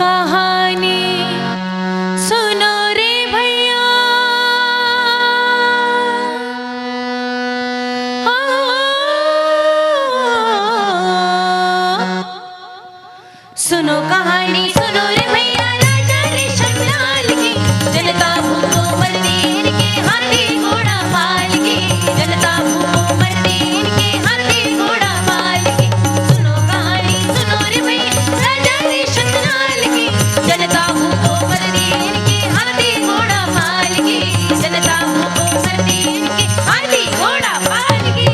कहानी सुनो रे भैया। सुनो कहानी सुनो रे भैया, राजा रेशमलाल की जनता भूखों मरती इनके हाथी घोड़ा पाल की, जनता भूखों मरती इनके हाथी घोड़ा पाल की। सुनो कहानी सुनो रे भैया, राजा रेशमलाल की जनता भूखों मरती इनके हाथी घोड़ा पाल की, जनता भूखों मरती इनके हाथी घोड़ा पाल की।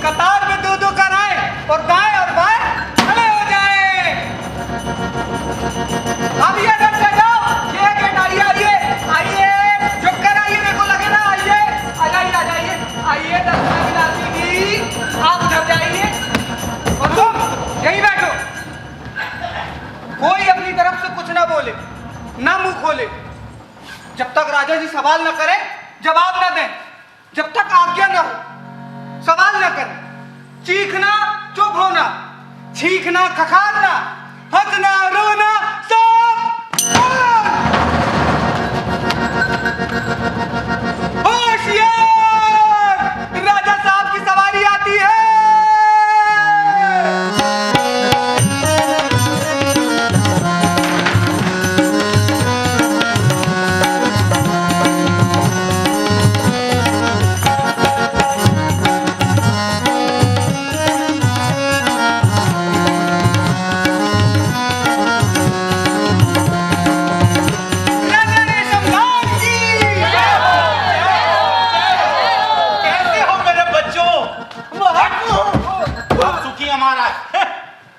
कतार में दो कर आए और दाएं और बाएं खड़े हो जाए। अब ये डर से जाओ, ये गेट आइए आइए आइए, झुक कर आइए, मेरे को लगे ना, आइए आ जाइए आ जाइए आइए। दर्शना विलासी जी आप उधर जाइए और तुम यहीं बैठो। कोई अपनी तरफ से कुछ ना बोले, ना मुंह खोले, जब तक राजा जी सवाल न करें, जवाब न दें, जब तक आज्ञा न हो। सवाल न करें, चीखना, चुप होना, छींकना, खखारना, हंसना, रोना, सब होशियार, राजा साहब की सवारी आती है।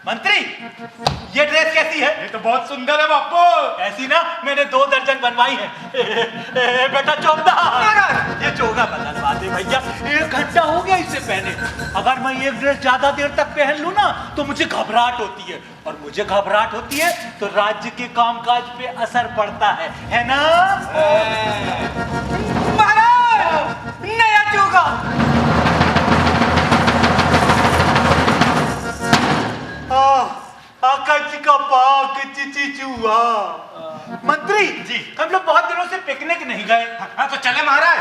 मंत्री, ये ड्रेस कैसी है? ये तो बहुत सुंदर है बापू। ऐसी ना मैंने 2 दर्जन बनवाई है। बेटा चौबदा, ये चोगा बदलवा दे भैया, 1 घंटा हो गया इसे पहने। अगर मैं ये ड्रेस ज्यादा देर तक पहन लूं ना तो मुझे घबराहट होती है, और मुझे घबराहट होती है तो राज्य के कामकाज पे असर पड़ता है ना? महाराज, नया चोगा। आकाश का पाक चिची चूहा। मंत्री जी, हम लोग बहुत दिनों से पिकनिक नहीं गए। हाँ तो चले महाराज।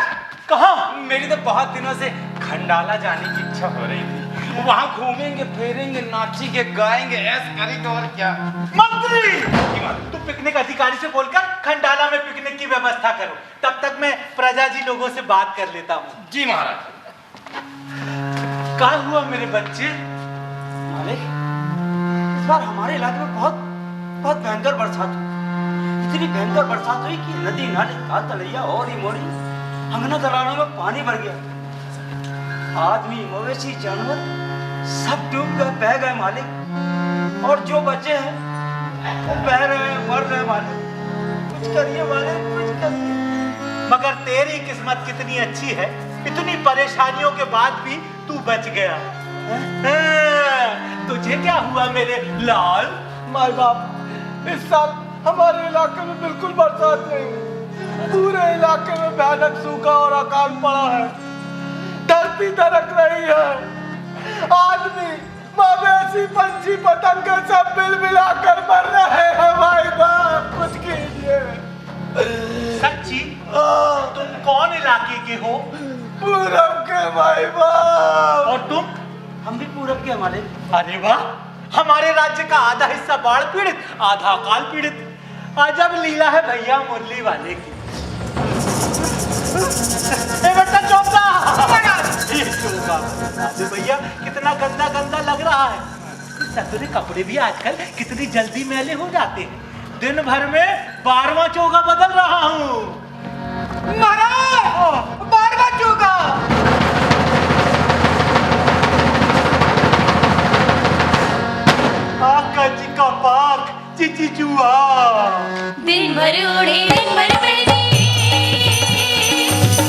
कहाँ? मेरी तो बहुत दिनों से खंडाला जाने की इच्छा हो रही थी। वहाँ घूमेंगे फिरेंगे, नाचेंगे गाएंगे, ऐस करेंगे और क्या। मंत्री, तू पिकनिक अधिकारी से बोलकर खंडाला में पिकनिक की व्यवस्था करो, तब तक मैं प्रजा जी लोगों से बात कर लेता हूँ। जी महाराज। क्या हुआ मेरे बच्चे? मालिक, इस बार हमारे इलाके में बहुत भयंकर बरसात हुई। इतनी भयंकर बरसात हुई कि नदी नाले ताल तलैया और ही मोड़ी अंगना दलानों में पानी भर गया। आदमी मवेशी जानवर सब डूब गए, बह गए मालिक, और जो बचे हैं वो बह रहे हैं, मर रहे मालिक। कुछ करिए मालिक, कुछ करिए। मगर तेरी किस्मत कितनी अच्छी है, इतनी परेशानियों के बाद भी तू बच गया। तुझे क्या हुआ मेरे लाल? माय बाप, इस साल हमारे इलाके में बिल्कुल बरसात नहीं। पूरे इलाके में भयानक सूखा और अकाल पड़ा है। धरती दरक रही है। आदमी, मवेशी, पंछी, पतंगे सब मिल-मिलाकर मर रहे हैं। भाई बाप, कुछ कीजिए। सच्ची? तुम कौन इलाके के हो? पूरब के भाई बाप। और तुम? हम भी पूरब के हमारे। अरे वाह, हमारे राज्य का आधा हिस्सा बाढ़ पीड़ित, आधा अकाल पीड़ित। अजब लीला है भैया मुरली वाले की। बेटा चौबदा, ये चोगा अरे भैया कितना गंदा गंदा लग रहा है। सतरे कपड़े भी आजकल कितनी जल्दी मैले हो जाते हैं। दिन भर में 12वां चोगा बदल रहा हूँ। महाराज, 12वां चोगा। आकाश का पाक चिची चूहा। दिन भर उड़े दिन भर पड़े,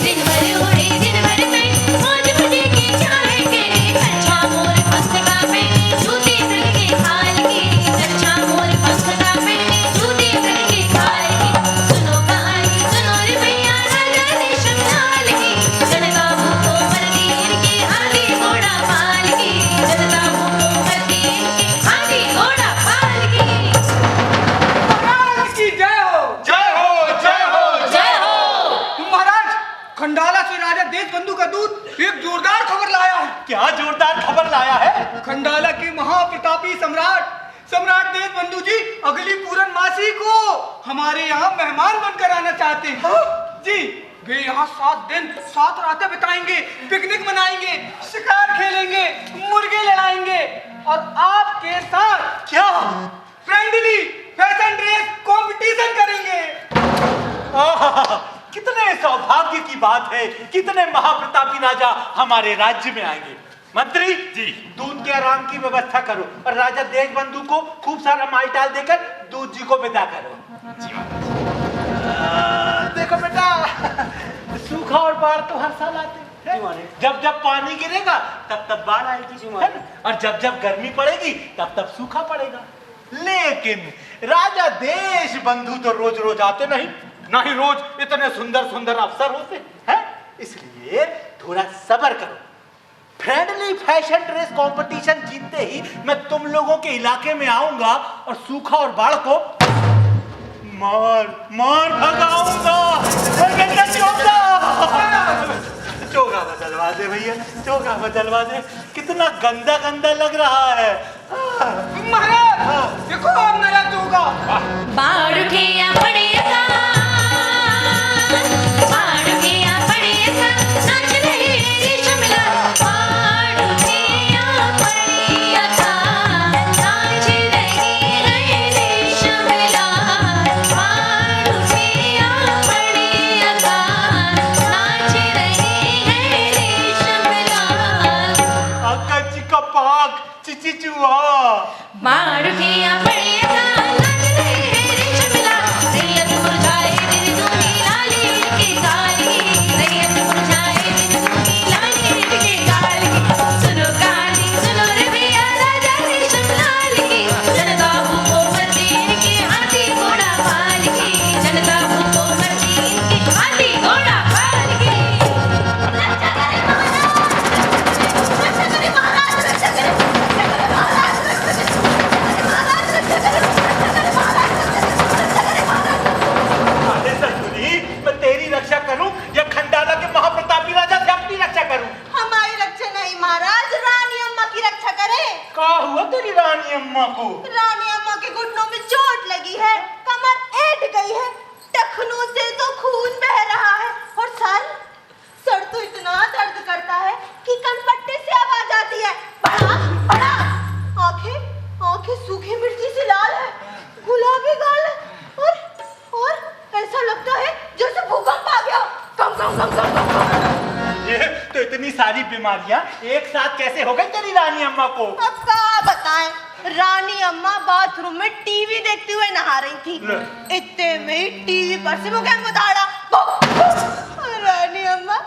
दिन भर उड़े दिन भर पड़े, मौज मजे के चाहे के, अच्छा मोर मस्त का पे, झूठे दिल के हाल देश बंधु का दूत एक जोरदार खबर लाया है। क्या जोरदार खबर लाया है? खंडाला के महाप्रतापी सम्राट देश बंधु जी अगली पूर्णमासी को हमारे यहाँ मेहमान बनकर आना चाहते हैं। जी, वे यहाँ 7 दिन 7 रातें बिताएंगे, पिकनिक मनाएंगे, शिकार खेलेंगे, मुर्गे लड़ाएंगे और आपके साथ क्या? फ्रेंडली फैशन ड्रेस कंपटीशन करेंगे। आहा, कितने सौभाग्य की बात है, कितने महाप्रतापी राजा हमारे राज्य में आएंगे। मंत्री जी, दूध के आराम की व्यवस्था करो और राजा देश बंधु को खूब सारा मालटाल देकर दूध जी को विदा करो। देखो बेटा, सूखा और बाढ़ तो हर साल आते हैं। जब जब पानी गिरेगा तब तब बाढ़ आएगी, है ना? और जब जब गर्मी पड़ेगी तब तब सूखा पड़ेगा। लेकिन राजा देश बंधु तो रोज रोज आते नहीं, ना ही रोज इतने सुंदर सुंदर अवसर होते हैं। इसलिए थोड़ा सब्र करो। फ्रेंडली फैशन ड्रेस कंपटीशन जीतते ही मैं तुम लोगों के इलाके में आऊंगा और सूखा और बाढ़ को मार मार भगाऊंगा। चोगा बदलवा दे भैया, चोगा बदलवा दे। कितना गंदा गंदा लग रहा है। महाराज देखो अब नया चोगा। बाढ़ उठिया पड़ेगा, बाढ़ उठिया पड़ेगा, नाच रही रेशम लाल। बाढ़ उठिया पड़ेगा, नाच रही है रेशम लाल। बाढ़ उठिया पड़ेगा, नाच रही है रेशम लाल। अक्का चिका पाक चिची चुआ। बाढ़ उठिया पड़ेगा, नाच रही है रेशम लाल। रैयत मुरझाए दिन दूनी लाली की काली, रैयत मुरझाए दिन दूनी लाली की काली। सुनो कहानी सुनो रे भैया राजा रेशम लाल की, जनता भूखो मरती इनकी हाथी घोड़ा पाल की। जनता भूखो मरती इनकी हाथी घोड़ा पाल की। रक्षा करे महाराज, रक्षा करे महाराज, रक्षा करे महाराज, रक्षा करे महाराज, रक्षा करे अरे ससुरी, मैं तेरी रक्षा करूं या खंडाला के महाप्रतापी राजा से अपनी रक्षा करूं? हमारी रक्षा नहीं महाराज, रानी अम्मा की रक्षा करें। क्या हुआ तेरी रानी अम्मा को? रानी अम्मा के घुटनों में चोट लगी है, कमर ऐंठ गई है, टखनों से तो खून बह रहा है और सर तो इतना दर्द करता है कि कनपट्टे से आवाज आती है बड़ा बड़ा। आंखें सूखी मिर्ची से लाल है, गुलाबी गाल है और ऐसा लगता है जैसे भूकंप आ गया। कम कम कम कम कम कम। ये तो इतनी सारी बीमारियां एक साथ कैसे हो गई तेरी रानी अम्मा को? अब क्या बताएं, रानी अम्मा बाथरूम में टीवी देखते हुए नहा रही थी। इतने में ही टीवी पर से मुझे बताड़ा, रानी अम्मा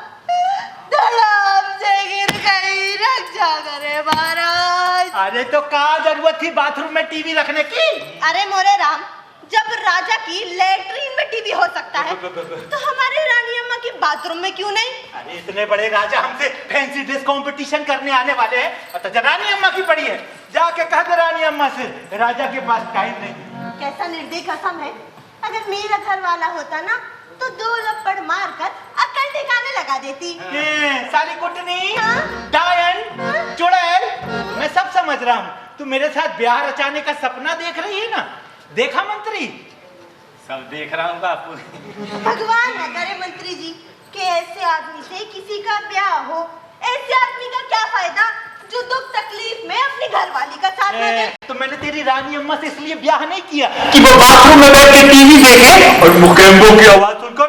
धड़ाम से गिर गई। रक्षा करे महाराज। अरे तो क्या जरूरत थी बाथरूम में टीवी रखने की? अरे मोरे राम, जब राजा की लेटरिन में टीवी हो सकता है तो हमारे रानी अम्मा की बाथरूम में क्यों नहीं? अरे इतने बड़े राजा हमसे फैंसी ड्रेस कंपटीशन करने आने वाले हैं और तो रानी अम्मा की पड़ी है। जाके कह दे रानी अम्मा से राजा के पास टाइम नहीं। कैसा निर्दयी कसम है, अगर मेरा घर वाला होता ना तो 2 लपड़ मारकर अकल ठिकाने लगा देती। साली कुटनी, हाँ? डायन, चुड़ैल, मैं सब समझ रहा हूँ। तू मेरे साथ ब्याह रचाने का सपना देख रही है ना? देखा मंत्री? सब देख रहा हूँ बापू। भगवान न करे मंत्री जी कि ऐसे आदमी से किसी का ब्याह हो। ऐसे आदमी का क्या फायदा जो दुख तकलीफ में अपनी घरवाली का साथ न दे। तो मैंने तेरी रानी अम्मा से इसलिए ब्याह नहीं किया कि वो बाथरूम में बैठ के टीवी देखे और मुकेम्बो की आवाज सुनकर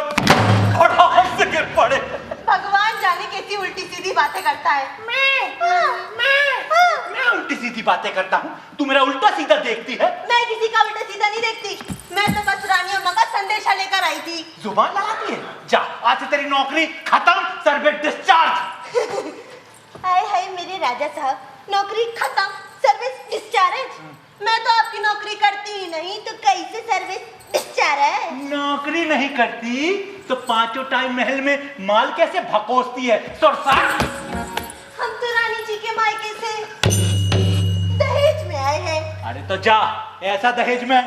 और हमसे गिर पड़े। भगवान जाने कैसी उल्टी सीधी बातें करता है। मैं उल्टी सीधी बातें करता हूँ, तू मेरा उल्टा सीधा देखती है। मैं किसी का उल्टा सीधा नहीं देखती, मैं तो बस रानी अम्मा का संदेशा लेकर आई थी। जुबान लगाती है? जा, आज से तेरी नौकरी खत्म, सर्विस डिस्चार्ज। हाय हाय मेरे राजा साहब, नौकरी खत्म, सर्विस डिस्चार्ज। मैं तो आपकी नौकरी करती ही नहीं तो कैसे सर्विस डिस्चार्ज? नौकरी नहीं करती तो 5 टाइम महल में माल कैसे भकोसती है? सुरसाट। हम तो रानी जी के मायके से दहेज में आए हैं। अरे तो जा, ऐसा दहेज में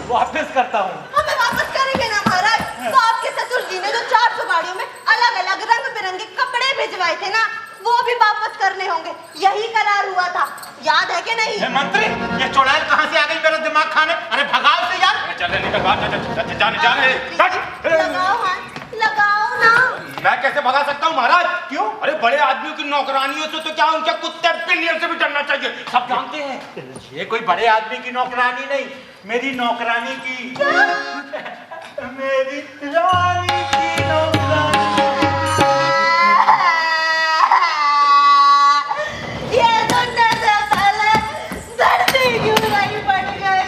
वापस करता हूँ। हमें वापस करेंगे ना महाराज, तो आपके ससुर जी ने जो 400 गाड़ियों में अलग अलग रंग बिरंगे होंगे, यही करार हुआ था, याद है कि नहीं? मंत्री, ये चुड़ैल कहाँ से आ गई मेरा दिमाग खाने? अरे भगाओ से यार। चल निकल बाहर, जाने लगाओ हाथ, लगाओ ना। मैं कैसे भगा सकता हूँ महाराज? क्यों? अरे बड़े आदमियों की नौकरानियों से तो क्या उनके कुत्ते बिल्लियों से भी डरना चाहिए, सब जानते हैं। ये कोई बड़े आदमी की नौकरानी नहीं, मेरी नौकरानी की, मेरी रानी की नौकरानी। ये सुनने से पहले धरती क्यों नहीं फट गई?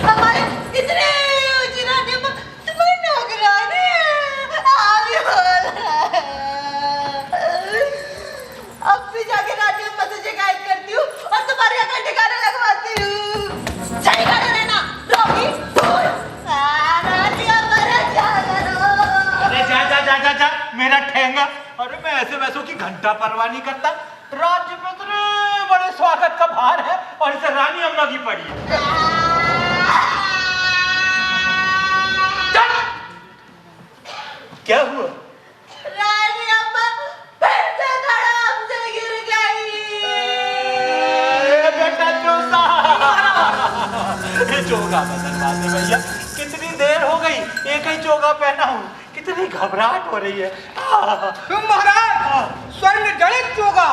हमारे इतने ऊंची रानी में तुम्हारी नौकरानी है, आगे बोल रहा है। अब भी जाके रानी अम्मा से शिकायत करती हूँ और तुम्हारे यहाँ ठिकाने लगवाती हूँ। सही कर देना, रोगी दूर। रानी अम्मा रे जा करो। अरे जा मेरा ठेंगा। अरे मैं ऐसे वैसों की घंटा परवाह नहीं करता। राज्य में इतने बड़े स्वागत का भार है और इसे रानी अम्मा की पड़ी है। क्या हुआ? रानी अम्मा फिर से धड़ाम से गिर गई। बेटा चोसा। चोगा बदलवा दे भैया, कितनी देर हो गई, एक ही चोगा पहना हूँ, कितनी घबराहट हो रही है। तुम महाराज स्वर्ण जड़ित चोगा।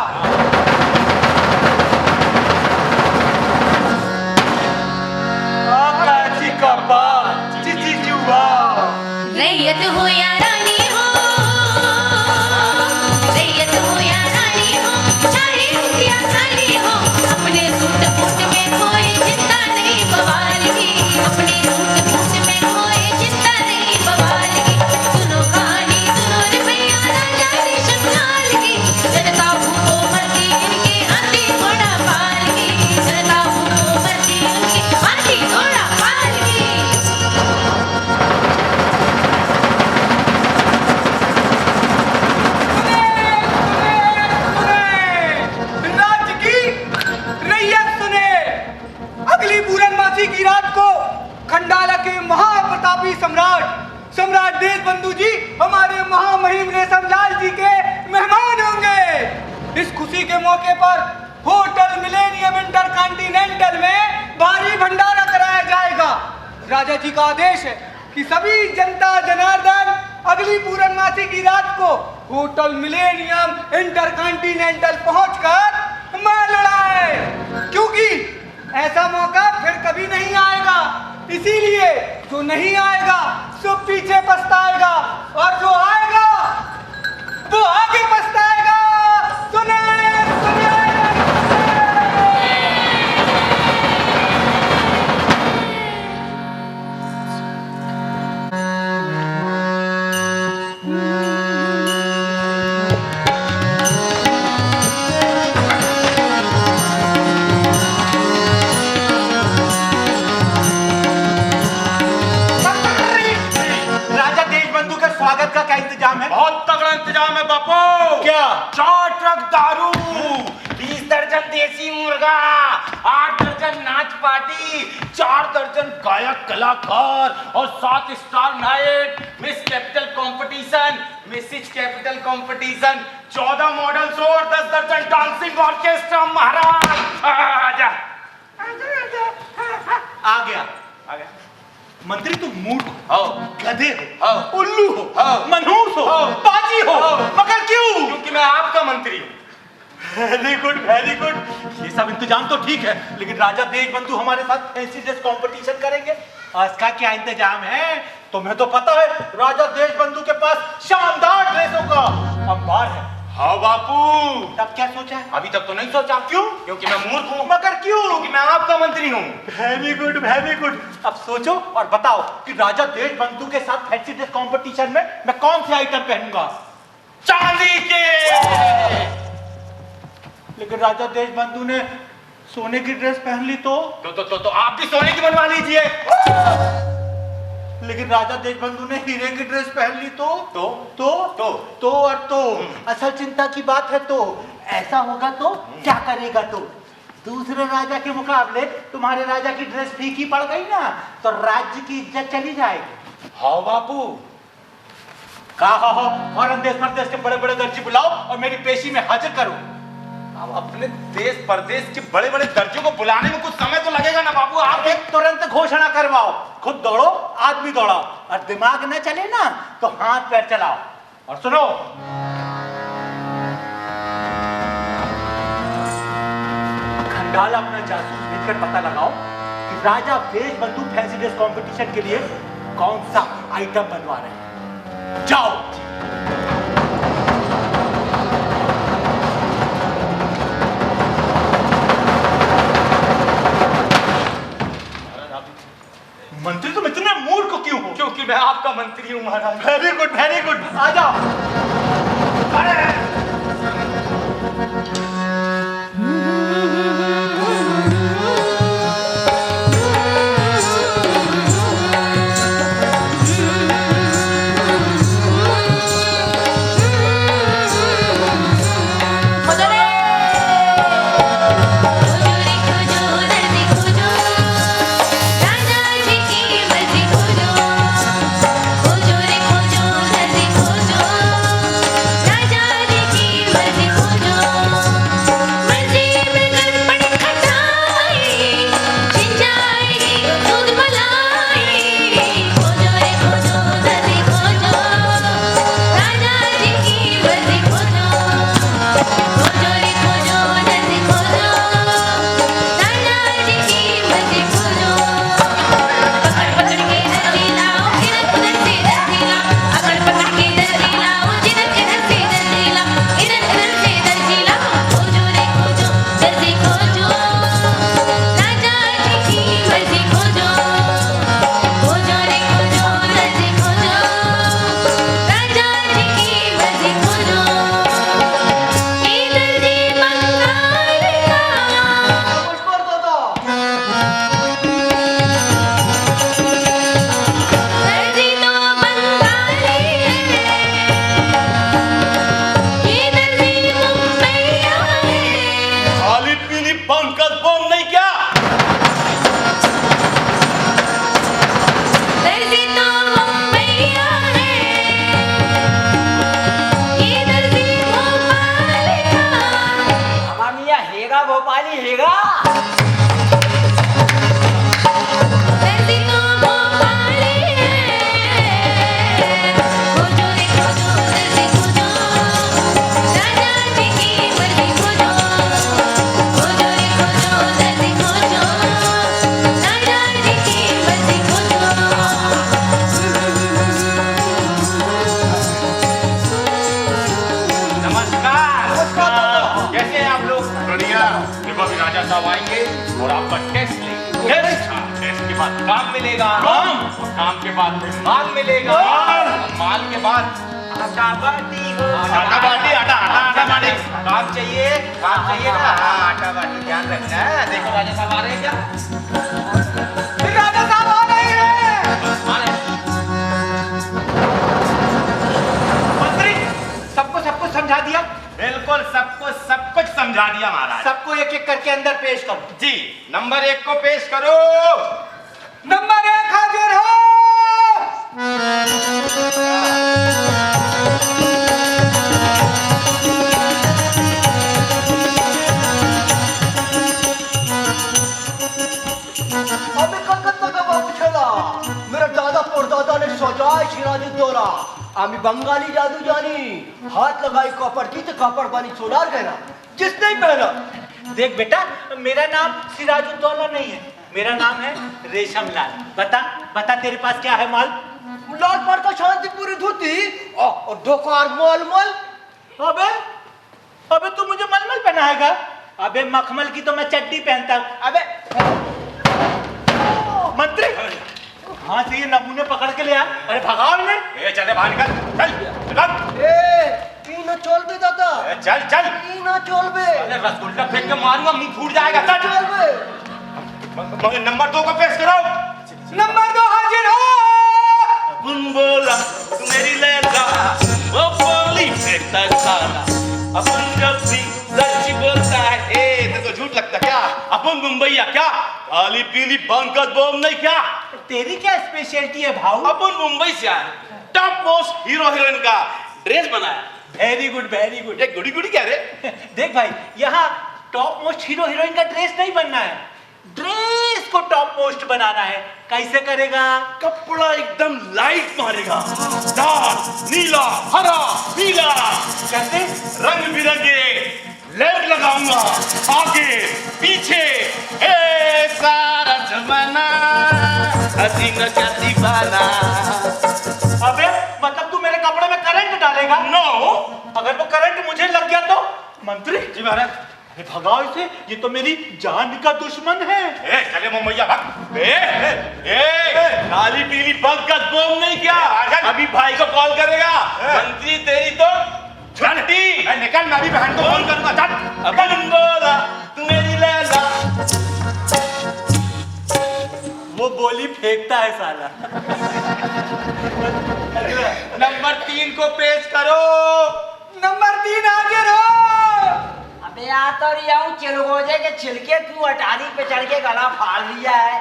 काची का बात, चिची जुआ। रैयत हो या रानी हो, रैयत हो या रानी हो, चाहे रुपया साली हो, अपने सूट बूट में कोई चिंता नहीं बवाल की, अपने सूट बूट में कोई चिंता नहीं बवाल की। सुनो कहानी सुनो रे भैया राजा रेशमलाल की, जनता भूखो मरती इनके हाथी घोड़ा पाल की, जनता भूखो मरती इनके हाथी घोड़ा पाल की। राज्य की रैयत सुने। अगली पूरनमासी की रात को खंडाला के महाप्रतापी सम्राट देशबंधु जी हमारे महामहिम रेशमलाल जी के मेहमान होंगे। इस खुशी के मौके पर होटल मिलेनियम इंटरकॉन्टिनेंटल में भारी भंडारा कराया जाएगा। राजा जी का आदेश है कि सभी जनता जनार्दन अगली पूरनमासी की रात को होटल मिलेनियम इंटरकॉन्टिनेंटल पहुंचकर मार लड़ाए, क्योंकि ऐसा मौका फिर कभी नहीं आएगा। इसीलिए जो नहीं आएगा सो पीछे पछताएगा और जो आएगा वो आगे पछताएगा। सुने सुने। राजा देशबंधु के स्वागत का क्या इंतजाम है? बहुत तगड़ा इंतजाम है बापू। क्या? 4 ट्रक दारू, 20 दर्जन देसी मुर्गा, 8 दर्जन नाच पार्टी, 4 दर्जन गायक कलाकार और 7 star night, miss capital competition, Mrs capital competition, 14 model show और 10 दर्जन डांसिंग ऑर्केस्ट्रा। महाराज आजा। आ गया। मंत्री तुम मूर्ख हो, गधे हो, हो, उल्लू हो, हो, मनहूस हो, बाजी हो, मगर क्यों? क्योंकि मैं आपका मंत्री हूँ। Very good very good. ये सब इंतजाम तो ठीक है, लेकिन राजा देशबंधु हमारे साथ फैंसी ड्रेस कंपटीशन करेंगे, इसका क्या इंतजाम है? तुम्हें तो पता है राजा देशबंधु के पास शानदार ड्रेसों का अंबार है। हाँ बापू। तब क्या सोचा है? अभी तक तो नहीं सोचा। क्यों? क्योंकि मैं मूर्ख हूँ। मगर क्यों? क्योंकि मैं आपका मंत्री हूँ। Very good very good. अब सोचो और बताओ कि राजा देशबंधु के साथ फैंसी ड्रेस कंपटीशन में मैं कौन सी आइटम पहनूंगा? चांदी के। लेकिन राजा देशबंधु ने सोने की ड्रेस पहन ली तो आप भी सोने की बनवा लीजिए। लेकिन राजा देशबंधु ने हीरे की ड्रेस पहन ली तो और तो असल चिंता की बात है। तो ऐसा होगा तो क्या करेगा? तो दूसरे राजा के मुकाबले तुम्हारे राजा की ड्रेस फीकी पड़ गई ना, तो राज्य की इज्जत चली जाएगी। हाँ बापू। कहा हो और देश परदेश के बड़े बड़े दर्जी बुलाओ और मेरी पेशी में हाजिर करो। अब अपने देश परदेश के बड़े बड़े दर्जों को बुलाने में कुछ समय तो लगेगा ना बाबू। आप एक तुरंत घोषणा करवाओ, खुद दौड़ो, आदमी दौड़ाओ, और दिमाग न चले ना तो हाथ पैर चलाओ। और सुनो, खंडाला अपना जासूस भेजकर पता लगाओ कि राजा वेज बंधु फैंसी ड्रेस कंपटीशन के लिए कौन सा आइटम बनवा रहे हैं। जाओ। मंत्री तुम इतने मूर्ख क्यों हो? क्योंकि मैं आपका मंत्री हूँ महाराज। वेरी गुड, आ जाओ। अरे और आपका टेस्ट लेंगे। टेस्ट के बाद काम मिलेगा, काम के बाद माल मिलेगा, माल के बाद आटा बाटी, आटा बाटी, आटा बाटी। काम चाहिए ना, आटा बाटी ध्यान रखना है। देखो राजा साहब आ रहे हैं क्या? राजा साहब आ रहे हैं। मंत्री, सबको सब कुछ समझा दिया? बिल्कुल सब कुछ समझा दिया महाराज। सबको एक एक करके अंदर पेश करो। जी, नंबर 1 को पेश करो। नंबर 1 हाजिर हो। अबे कलकत्ता का बाबू छेला, मेरा दादा परदादा ने सजाए सिराजुद्दौला। आमी बंगाली जादू जानी, हाथ लगाई कपड़ की तो कपड़ बानी सोनार गहना, जिसने ही पहना। देख बेटा, मेरा नाम सिराजुद्दौला नहीं है, मेरा नाम है रेशमलाल। बता तेरे पास क्या है माल? लाल पार का शांतिपुरी धोती और डोकार मलमल। अबे तू मुझे मलमल पहनाएगा? अबे मखमल की तो मैं चड्डी पहनता हूँ। अबे मंत्री, हाँ से ये नमूने पकड़ के ले आ। अरे भगाओ इन्हें। चले बाहर निकल, चल ना चल बे दादा, चल चल। ना चल बे। अरे रसगुल्ला फेंक के मारूंगा, मुंह फूट जाएगा। चल बे। नंबर 2 को पेश करो। नंबर 2 हाजिर हो। अपन बोला तू मेरी लैला, वो बोली फेंकता खाना। अपन जब भी सच बोलता है, तो झूठ लगता क्या? अपन मुंबईया क्या खाली पीली बंकस बम नहीं क्या? तेरी क्या स्पेशलिटी है भाऊ? अपन मुंबई से आए, टॉप मोस्ट हीरो हीरोइन का ड्रेस बनाया। Very good very good. ये गुड़ी गुड़ी क्या रे? देख भाई, यहाँ टॉप मोस्ट हीरो हीरोइन का ड्रेस नहीं बनना है, ड्रेस को टॉप मोस्ट बनाना है। कैसे करेगा? कपड़ा एकदम लाइट मारेगा, लाल नीला हरा पीला, कैसे? रंग बिरंगे लेट लगाऊंगा, आगे पीछे ए सारा जमाना हसीना क्या दीवाना। अबे मतलब तू मेरे कपड़े में करंट डालेगा? नो। अगर वो करंट मुझे लग गया तो? मंत्री जी महाराज। अरे भगाओ इसे, ये तो मेरी जान का दुश्मन है। ए चले मोमैया भाग। काली पीली बग का बोम नहीं क्या? अभी भाई को कॉल करेगा। मंत्री तेरी तो छुट्टी। निकल, मैं भी बहन को कॉल करूंगा। चल अपन बोला तू मेरी लैला। वो बोली फेंकता है साला। नंबर 3 को पेश करो। नंबर 3 आगे रहो। अबे यहाँ तो रियाऊ चिलगोजे के छिलके तू अटारी पे चढ़ के गला फाड़ लिया है।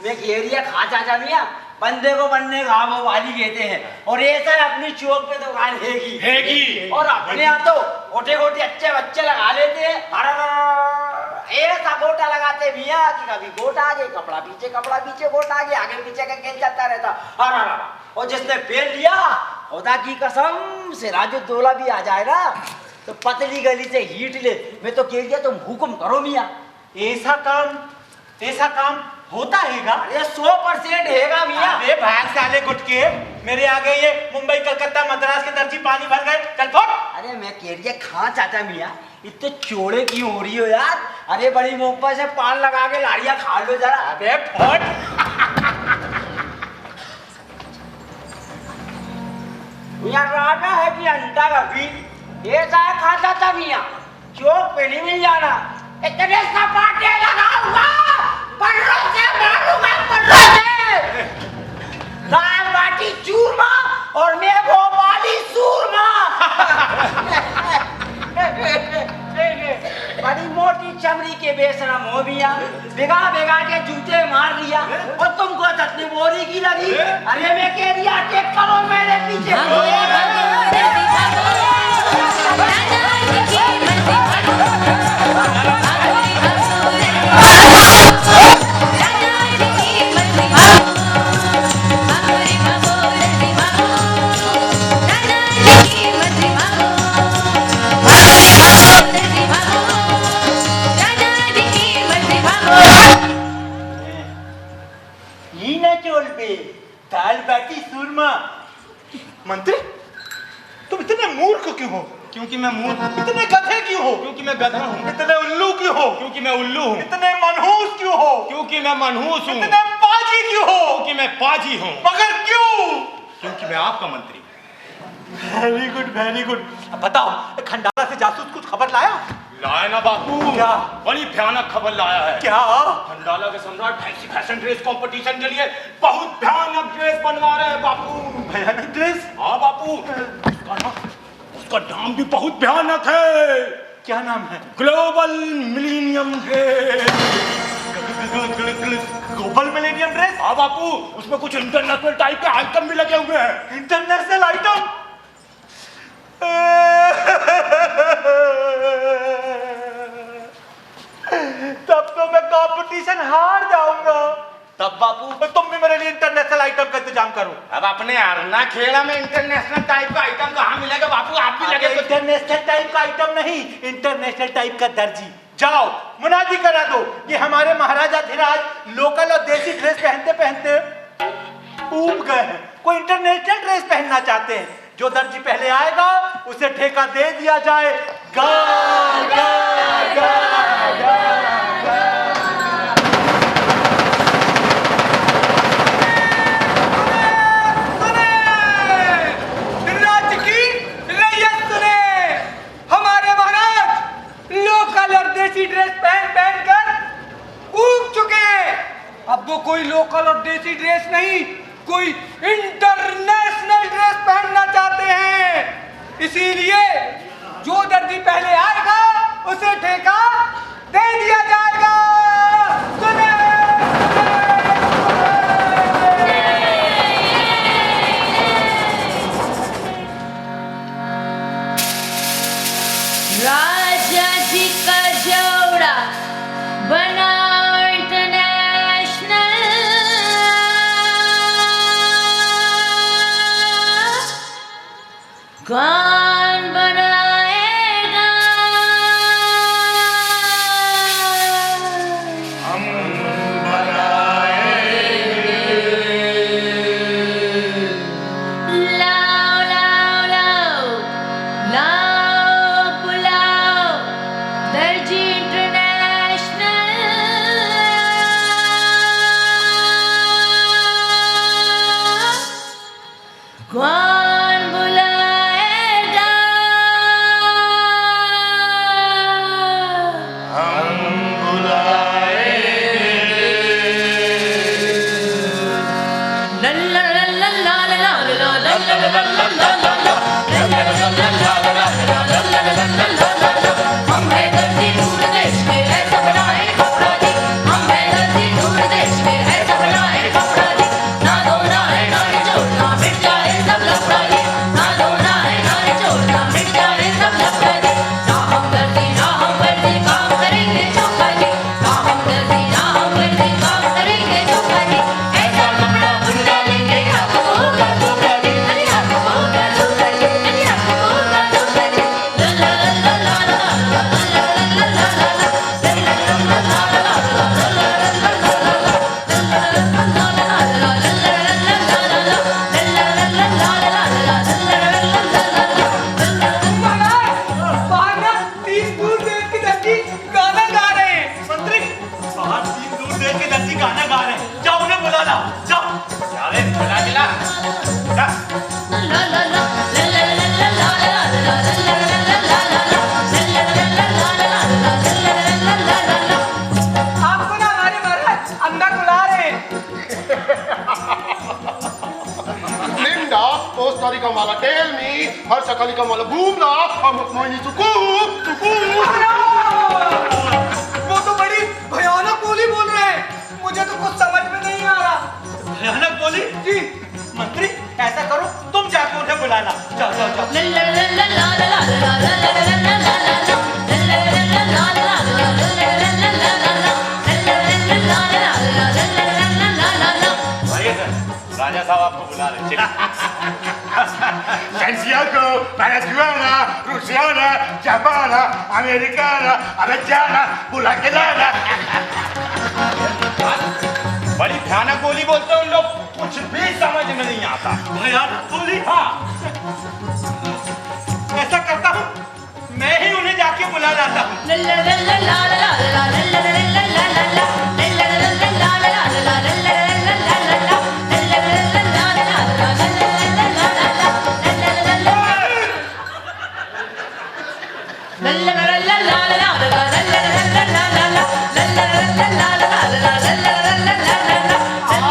मैं घेरिया खा चाचा मियाँ, बंदे को बनने घाव वाली कहते हैं, और ऐसा अपनी चौक पे दुकान हैगी और अपने यहाँ तो गोटे गोटे अच्छे बच्चे लगा लेते हैं। ऐसा गोटा लगाते मियाँ कि कभी गोटा आगे कपड़ा पीछे गोटा आगे पीछे का खेल चलता रहता। और जिसने पेल लिया खुदा की कसम से राजू भी आ जाएगा तो पतली गली से हीट ले। मैं तो कह दिया तुम हुक्म करो मियाँ। ऐसा काम होता हैगा? अरे 100% हैगा मियाँ। अरे भाग साले गुटके, मेरे आगे ये मुंबई कलकत्ता मद्रास के दर्जी पानी भर गए। चल फोड़। अरे मैं कह रही खा चाचा मियाँ, इतने चौड़े क्यों हो रही हो यार? अरे बड़ी मोहब्बत से पान लगा के लाड़ियाँ खा लो जरा। अबे फोड़। मियाँ राजा है कि अंडा का भी ऐसा है खा चाचा मियाँ, चौक पे नहीं मिल जाना। इतने सपाटे लगाऊंगा, पन्नों से मारूंगा, पन्नों से। दाल बाटी चूरमा और मैं भोपाली सूरमा। बड़ी मोटी चमड़ी के बेशरम हो मियाँ, बिगा के जूते मार लिया और तुमको चटनी बोरी की लगी। अरे मैं कह दिया टेक करो मेरे पीछे। दाल बाटी सूरमा। मंत्री तुम इतने मूर्ख क्यों हो? क्योंकि मैं मूर्ख हूँ। इतने गधे क्यों हो? क्योंकि मैं गधा हूँ। इतने उल्लू क्यों हो? क्योंकि मैं उल्लू हूँ। इतने मनहूस क्यों हो? क्योंकि मैं मनहूस हूँ। इतने पाजी क्यों हो? क्योंकि मैं पाजी हूँ। मगर क्यों? क्योंकि मैं आपका मंत्री। Very good very good. अब बताओ, खंडाला से जासूस कुछ खबर लाया? लाया ना बापू। क्या? बड़ी भयानक खबर लाया है। क्या? खंडाला के सम्राट फैंसी फैशन ड्रेस कंपटीशन के लिए बहुत भयानक ड्रेस बनवा रहे हैं बापू। भयानक ड्रेस? हाँ बापू, उसका नाम भी बहुत भयानक है। क्या नाम है? Global millennium dress. Global millennium dress? हाँ बापू, उसमें कुछ इंटरनेशनल टाइप के आइटम भी लगे हुए हैं। International item? तब तो मैं कंपटीशन हार जाऊंगा। तब बापू तुम भी मेरे लिए इंटरनेशनल आइटम का इंतजाम करो। अब अपने अरना खेड़ा में इंटरनेशनल टाइप का आइटम कहाँ मिलेगा बापू? आप भी लगे। इंटरनेशनल टाइप का आइटम नहीं, इंटरनेशनल टाइप का दर्जी। जाओ मुनादी करा दो। ये हमारे महाराजा धीराज लोकल और देसी ड्रेस पहनते पहनते ऊब गए हैं, कोई इंटरनेशनल ड्रेस पहनना चाहते हैं। जो दर्जी पहले आएगा उसे ठेका दे दिया जाए। गा गा गा गा गा। राज्य की रैयत सुने, हमारे महाराज लोकल और देसी ड्रेस पहन कर ऊब चुके हैं। अब वो कोई लोकल और देसी ड्रेस नहीं, कोई इंटरनेशनल ड्रेस पहनना चाहते हैं। इसीलिए जो दर्जी पहले आएगा उसे ठेका दे दिया जाएगा। सुने। राजा जी का जोड़ा बना इंटरनेशनल, कौन बनाएगा? हम बनाएंगे। लाओ लाओ लाओ लाओ बुलाओ दर्जी इंटरनेशनल, कौन बुलाएगा? हम बुलाएंगे। ला ला ला ला ला ला ला ला ला ला ला ला ला। हम है दर्जी दूर देश के ऐसा बनाए कपड़ा जी, हम है दर्जी दूर देश के ऐसा बनाए कपड़ा जी, ना धोना है ना निचोड़ना मिट जाए सब लफड़ा जी, ना धोना है ना निचोड़ना मिट जाए सब लफड़ा जी, ना हम दर्जी काम करेंगे चौका जी, ना हम दर्जी काम करेंगे चौका जी, ऐसा कपड़ा बुन डालेंगे आपको होगा धोखा जी, अरे आपको होगा धोखा जी, अरे आपको होगा धोखा जी। ला ला ला ला ला ला बाहर ना 30 दूर देश के दर्जी गाना गा रहे हैं। मंत्री बाहर 3 दूर देश के दर्जी गाना गा रहे हैं, जाओ उन्हें बुला लाओ, जाओ। अरे बुला दिला जा। आपको ना हमारे महाराज अंदर बुला रहे हैं। Linda, Costa Rica mala tell me, Harsha Kalika mala boom la, I'm going to go. वो तो बड़ी भयानक बोली बोल रहे हैं, मुझे तो कुछ समझ में नहीं आ रहा। भयानक बोली जी। मंत्री ऐसा करो तुम जाके उन्हें बुलाना, जाओ जाओ जाओ। भाई सर, राजा साहब आपको बुला रहे हैं। चलिए। Santiago, Venezuela, Rusiana, Japana, Americana, Americana, Bulakelana। बड़ी भयानक बोली बोलते हो उन लोग, कुछ भी समझ में नहीं आता। भयानक बोली, हाँ। ऐसा करता हूँ, मैं ही उन्हें जाके बुला लाता हूँ।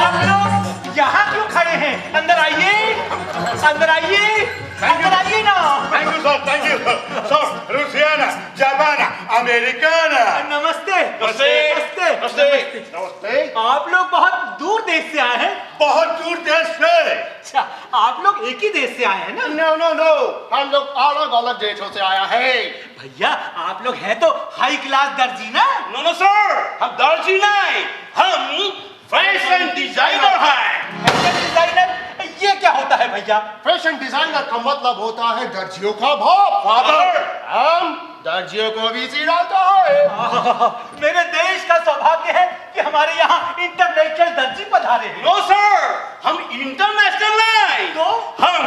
आप लोग यहाँ क्यों खड़े हैं? अंदर आइए, अंदर आइए, अंदर आइए ना। Thank you, sir. Thank you. So, Rusiana, Japana, Americana। नमस्ते नमस्ते। नमस्ते नमस्ते। Namaste. आप लोग बहुत दूर देश से आए हैं। बहुत दूर देश से। अच्छा, आप लोग एक ही देश से आए हैं ना? No, no, no. हम लोग अलग अलग देशों से आया है। भैया आप लोग हैं तो हाई क्लास दर्जी ना? नो नो सर, हम दर्जी नहीं, हम फैशन डिजाइनर हैं। फैशन डिजाइनर, ये क्या होता है भैया? फैशन डिजाइनर का मतलब होता है दर्जियों का बाप। फादर, हम दर्जियों को भी सिखाता है। मेरे देश का सौभाग्य है कि हमारे यहाँ इंटरनेशनल दर्जी पधारे हैं। नो सर, हम इंटरनेशनल नहीं, तो हम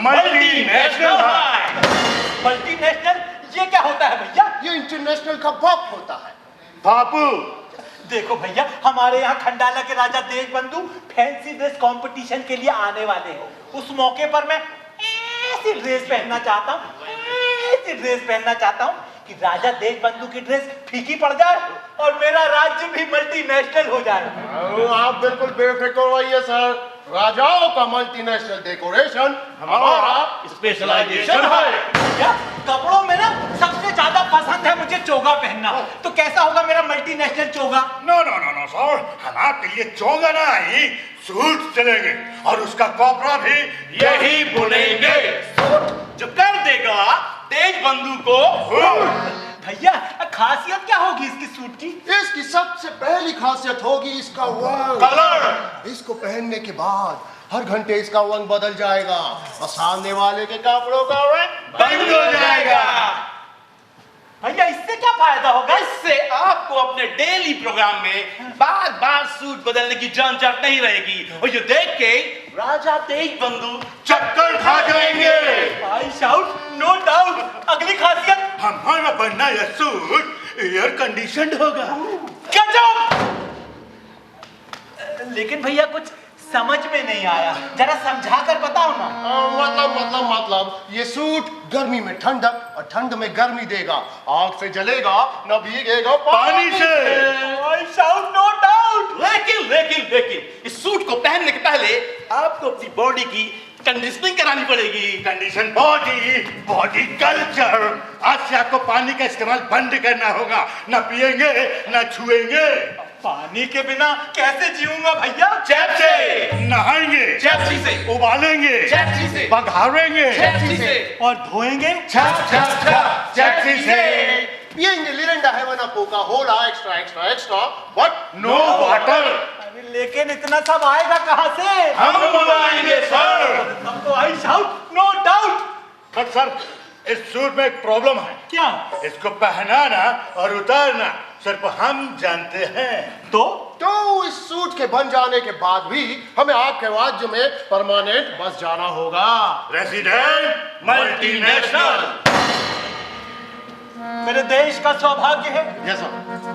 मल्टीनेशनल हैं। मल्टीनेशनल, ये क्या होता है भैया? ये इंटरनेशनल का बाप होता है। बापू, देखो भैया, हमारे यहाँ खंडाला के राजा देशबंधु फैंसी ड्रेस कंपटीशन के लिए आने वाले हैं। उस मौके पर मैं ऐसी ड्रेस पहनना चाहता हूँ, ऐसी ड्रेस पहनना चाहता हूँ कि राजा देशबंधु की ड्रेस फीकी पड़ जाए और मेरा राज्य भी मल्टीनेशनल हो जाए। आप बिल्कुल बेफिक्र रहिए सर। राजाओं का मल्टीनेशनल डेकोरेशन हमारा स्पेशलाइजेशन है। भैया, कपड़ों में ना सबसे ज्यादा पसंद है मुझे चोगा पहनना। तो कैसा होगा मेरा मल्टीनेशनल चोगा? No no no no sir, हम आपके लिए चोगा नहीं, सूट चलेंगे और उसका कपड़ा भी यही बुनेंगे। जो कर देगा तेज तेज बंदूक को भैया खासियत क्या होगी इसकी सूट की? इसकी सबसे पहली खासियत होगी इसका वंग। कलर इसको पहनने के बाद हर घंटे इसका वंग बदल जाएगा और सामने वाले के कपड़ों का रंग बंद हो जाएगा। भैया इससे क्या फायदा होगा? इससे आपको अपने डेली प्रोग्राम में बार बार सूट बदलने की झंझट नहीं रहेगी और ये देख के राजा तेज बंधु चक्कर खा जाएंगे। I shout no doubt. अगली खासियत, हमारा बनना यह सूट एयर कंडीशनड होगा। गजब। लेकिन भैया कुछ समझ में नहीं आया, जरा समझा कर बताओ ना। मतलब ये सूट गर्मी में ठंडक और ठंड में गर्मी देगा। आग से जलेगा न भीगेगा पानी से। I shout no doubt. लेकिन इस सूट को पहनने के पहले आपको अपनी बॉडी की कंडीशनिंग करानी पड़ेगी। Condition body culture. आज से आपको पानी का इस्तेमाल बंद करना होगा। न पिएंगे न छुएंगे। पानी के बिना कैसे जीऊंगा भैया? चैप से नहाएंगे, चैप्सी से उबालेंगे, चैप्सी से बघारेंगे, चैप्सी से और धोएंगे चैप्सी से। पिएंगे लिरिंडा heaven Coca Cola extra but no water. अरे लेकिन इतना सब आएगा कहाँ से? हम मंगवाएंगे सर। अब तो आई शाउट नो डाउट। पर सर इस सूट में एक प्रॉब्लम है। क्या? इसको पहनाना और उतारना सिर्फ हम जानते हैं। तो इस सूट के बन जाने के बाद भी हमें आपके राज्य में परमानेंट बस जाना होगा। Resident multinational. मेरे देश का सौभाग्य है यस सर।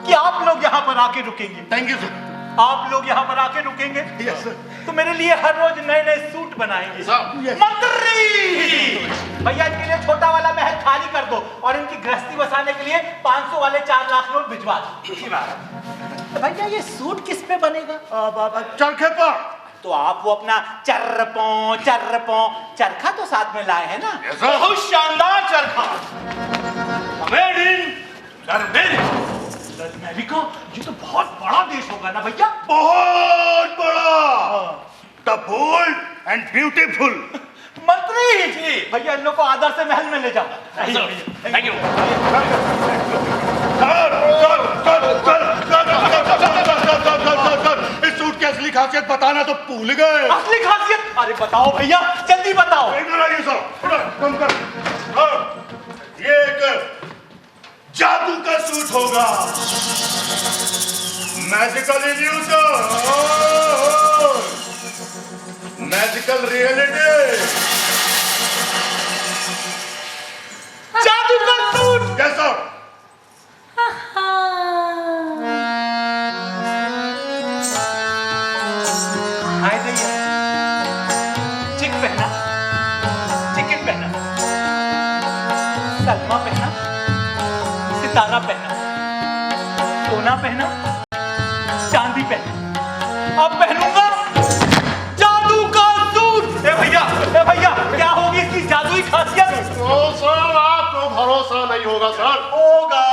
कि आप लोग यहाँ पर आके रुकेंगे। Thank you sir. आप लोग यहाँ पर आके रुकेंगे यस सर। तो मेरे लिए हर रोज नए नए सूट बनाएंगे। Yes. मंत्री भैया इनके लिए छोटा वाला महल खाली कर दो और इनकी गृहस्थी बसाने के लिए 500 वाले 4 लाख नोट भिजवा दो। तो भैया ये सूट किस पे बनेगा? चरखे पर। तो आप वो अपना चर्रपो चरखा तो साथ में लाए हैं ना? Yes sir. बहुत शानदार चरखा मेड इन अमेरिका। ये तो बहुत बड़ा देश होगा ना भैया? बहुत बड़ा। The bold and beautiful. मंत्री जी भैया इन लोग को आदर से महल में ले जाओ। Thank you. इस सूट की असली खासियत बताना तो भूल गए। असली खासियत? अरे बताओ भैया जल्दी बताओ। इधर आइए सर। कम कर। ये एक जादू का सूट होगा। Magical illusion, magical reality. जादू का सूट। Yes sir. हाय भैया चिक पहना, चिकन पहना, सलमा पहना, सितारा पहना, सोना पहना, चांदी पहना। अब पहनूंगा जादू का सूट। ए भैया क्या होगी इसकी जादुई खासियत? सर आपको भरोसा नहीं होगा सर। होगा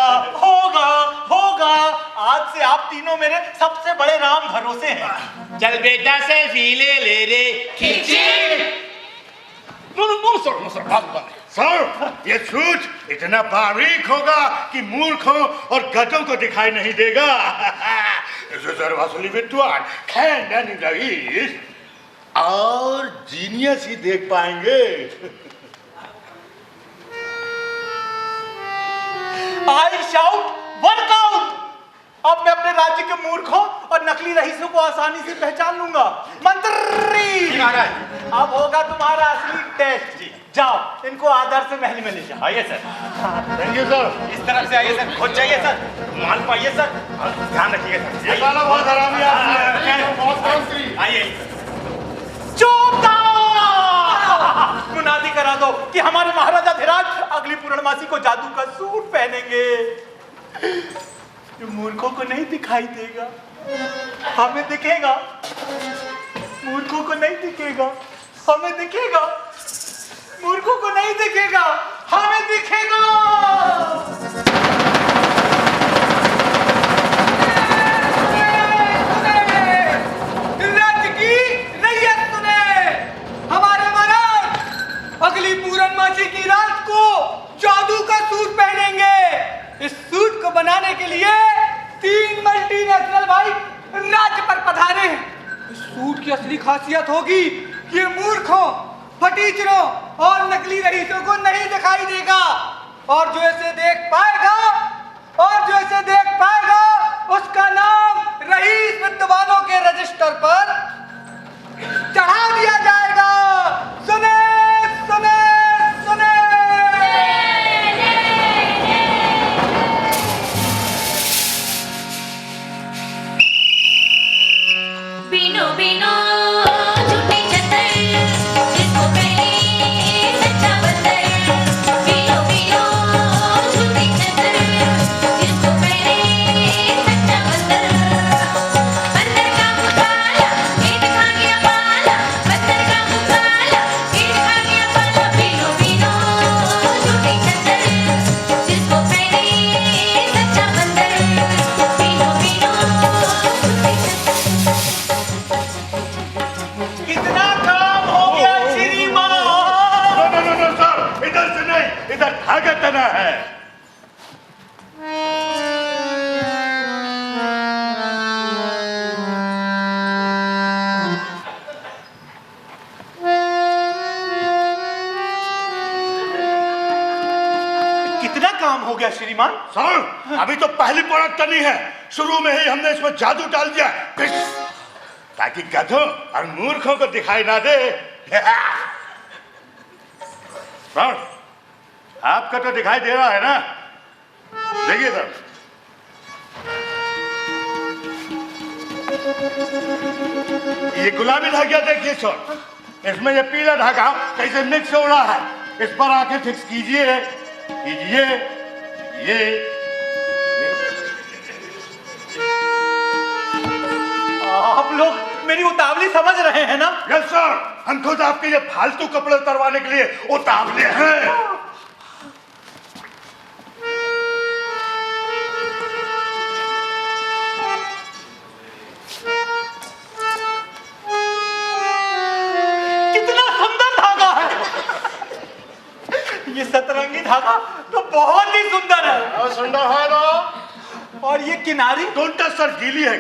आज से आप तीनों मेरे सबसे बड़े राम भरोसे हैं। चल बेटा सेल्फी ले रे खींची। नो सर बात बंद। सर ये सूट इतना बारीक होगा कि मूर्खों और गधों को दिखाई नहीं देगा। विद्वान खानदानी रईस और जीनियस ही देख पाएंगे। I shout workout. अब मैं अपने राज्य के मूर्खों और नकली रईसों को आसानी से पहचान लूंगा। मंत्री अब होगा तुम्हारा असली टेस्ट। जी जाओ इनको आदर से महल में ले जाओ। आइए सर। Thank you sir. इस तरफ से आइए सर। खुद जाइए सर। मान पाइए सर। ध्यान रखिएगा सर। ये वाला बहुत हरामी आदमी है। आइए। मुनादी करा दो कि हमारे महाराजा धीराज अगली पूर्णमासी को जादू का सूट पहनेंगे। जो मूर्खों को नहीं दिखाई देगा हमें दिखेगा। मूर्खों को नहीं दिखेगा हमें दिखेगा। मूर्खों को नहीं दिखेगा हमें दिखेगा। राज्य की रैयत सुने। हमारे महाराज अगली पूर्णमासी की रात को जादू का राज्य पर पधारे। इस सूट की असली खासियत होगी कि ये मूर्खों, फटीचरों और नकली रईसों को नहीं दिखाई देगा, और जो इसे देख पाएगा उसका नाम रईस विद्वानों के रजिस्टर पर चढ़ा दिया जाएगा। सुने सुने सुने। बीनो बीनो झूठी चद्दर, जिसको पहने सच्चा बंदर। बीनो बीनो झूठी चद्दर, जिसको पहने सच्चा बंदर। बंदर का मुँह काला, पेट खा गया बाला। बंदर का मुँह काला, पेट खा गया बाला। बीनो बीनो झूठी चद्दर, जिसको पहने सच्चा बंदर। बीनो बीनो झूठी चद्दर। कितना काम हो गया श्रीमान। नो सर, इधर से नहीं, इधर धागा तना है। कितना काम हो गया श्रीमान। सर, अभी तो पहली प्रोडक्ट तनी है। शुरू में ही हमने इसमें जादू डाल दिया, ताकि गधों और मूर्खों को दिखाई ना दे। सर, आपका तो दिखाई दे रहा है ना? देखिए सर, ये गुलाबी धागा देखिए सर, इसमें ये पीला धागा कैसे मिक्स हो रहा है। इस पर आके फिक्स कीजिए, ये आप लोग मेरी उतावली समझ रहे हैं ना। यस सर, हम खुद आपके ये फालतू कपड़े उतरवाने के लिए उतावले हैं। कितना सुंदर धागा है। ये सतरंगी धागा तो बहुत ही सुंदर है। सुंदर है ना? और ये किनारी, डोंट टच सर, गीली है।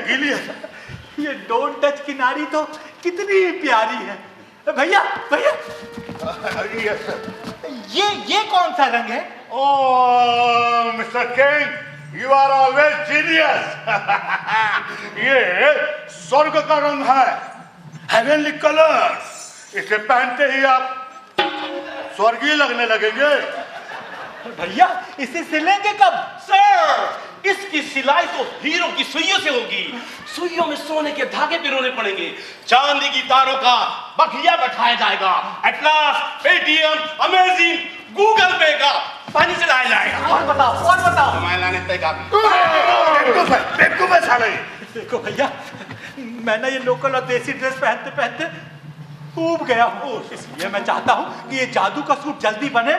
ये डोंट टच किनारी तो कितनी प्यारी है। भैया भैया, यस सर। ये कौन सा रंग है? Oh mister king, you are always genius. ये स्वर्ग का रंग है, हेवनली कलर। इसे पहनते ही आप स्वर्गीय लगने लगेंगे। भैया इसे सिलेंगे कब? सर, इसकी सिलाई तो हीरो की सुइयों से होगी। सुइयों में सोने के धागे पिरोने पड़ेंगे, चांदी की तारों का बखिया बैठाया जाएगा। At last Paytm, amazing, Google पे का पानी चलाया जाएगा। और बताओ। मैंने तय का बेवकूफ है साले। देखो भैया, मैं ना ये लोकल और देसी ड्रेस पहनते पहनते ऊब गया हूँ। इसलिए मैं चाहता हूँ कि ये जादू का सूट जल्दी बने,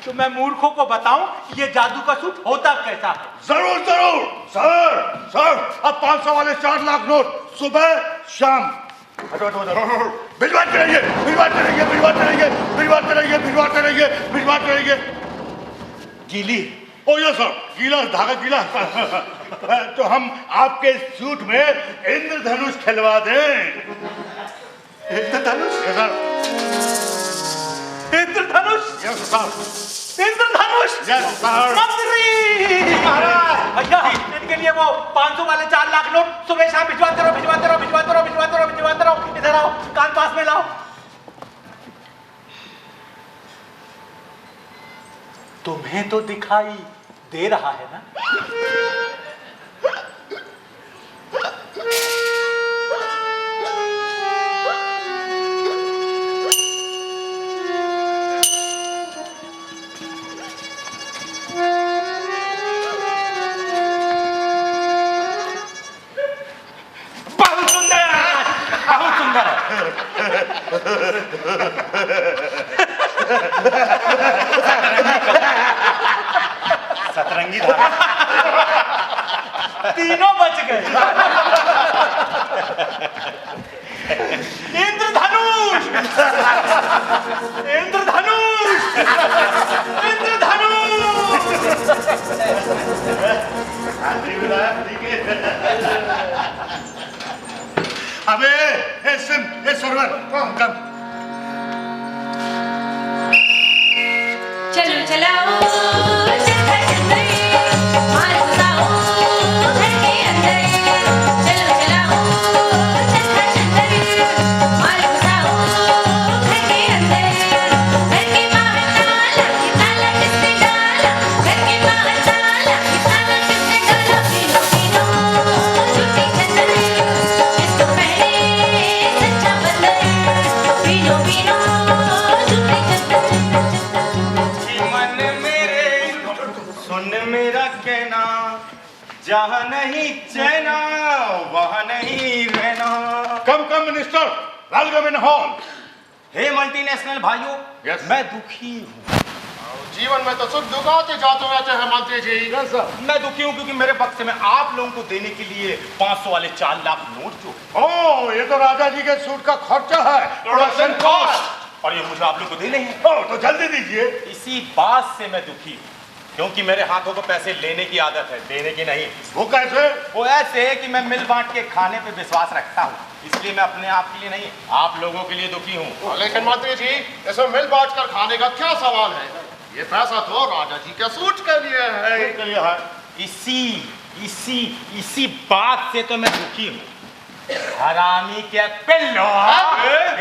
तो मैं मूर्खों को बताऊं ये जादू का सूट होता कैसा है। जरूर सर, अब 500 वाले 4 लाख नोट सुबह शाम भिजवाते रहिए। गीली? ओ यस सर, गीला धागा गीला। तो हम आपके सूट में इंद्रधनुष खिलवा दें। इंद्रधनुष? Yes sir. इंद्रधनुष? Yes sir. इंद्रधनुष? Yes sir. मंत्री भैया, इनके लिए वो 500 वाले 4 लाख नोट सुबह शाम भिजवाते रहो। इधर आओ, कान पास में लाओ। तुम्हें तो दिखाई दे रहा है ना? सतरंगी धागा। तीनों बच गए। इंद्रधनुष! इंद्रधनुष! इंद्रधनुष! ड्राइवर कम। चलो चलाओ चलता चलता माल घुसाओ घर के अंदर चलो चलाओ चलता चलता माल घुसाओ घर के अंदर घर के बाहर ताला किसने डाला घर के बाहर ताला किसने डाला पीनो पीनो झूठी चंदन इसको पहले सच्चा बंदर पीनो पीनो झूठी चंदन मन मेरे सुन मेरा कहना, जहाँ नहीं चैना वहाँ नहीं रहना। Come minister, welcome in hall. हे मल्टीनेशनल भाइयों, Yes. मैं दुखी हूँ। जीवन में तो सुख दुख आते जाते रहते हैं मंत्री जी। मैं दुखी हूँ क्योंकि मेरे बक्से में आप लोगों को देने के लिए 500 वाले 4 लाख नोट जो ओह, ये तो राजा जी के सूट का खर्चा है, प्रोडक्शन कॉस्ट। और ये मुझे आप लोगों को देने हैं। ओह, तो जल्दी दीजिए। इसी बात से मैं दुखी हूँ क्योंकि मेरे हाथों को पैसे लेने की आदत है, देने की नहीं। वो कैसे? वो ऐसे है कि मैं मिल बांट के खाने पे विश्वास रखता हूँ, इसलिए मैं अपने आप के लिए नहीं, आप लोगों के लिए दुखी हूँ। लेकिन मंत्री जी, इसमें मिल बांट कर खाने का क्या सवाल है? ये पैसा तो राजा जी के सूट के लिए है। इसी बात से तो मैं दुखी हूँ। हरामी के पिल्लो,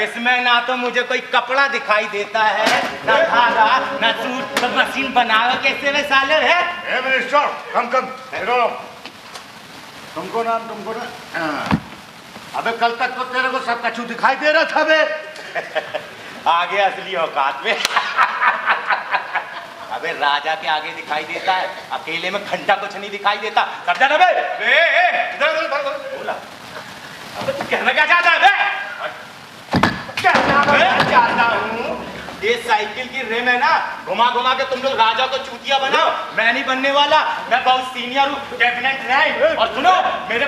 इसमें ना तो मुझे कोई कपड़ा दिखाई देता है, ना धागा, ना सूट, तो मशीन बनाओ कैसे में साले है? ए मिनिस्टर, कम इधर आओ। तुमको ना अबे कल तक तो तेरे को सब कछु दिखाई दे रहा था बे। आगे असली औकात में। अबे राजा के आगे दिखाई देता है, अकेले में घंटा कुछ नहीं दिखाई देता। सब जाना बे, इधर बोला। अबे तू कहना क्या चाहता है बे? कहना चाहता हूँ ये साइकिल की रिम है ना, घुमा के तुम लोग राजा को चूतिया बनाओ। मैं नहीं बनने वाला, मैं बहुत सीनियर हूँ, कैबिनेट रैंक। और सुनो मेरे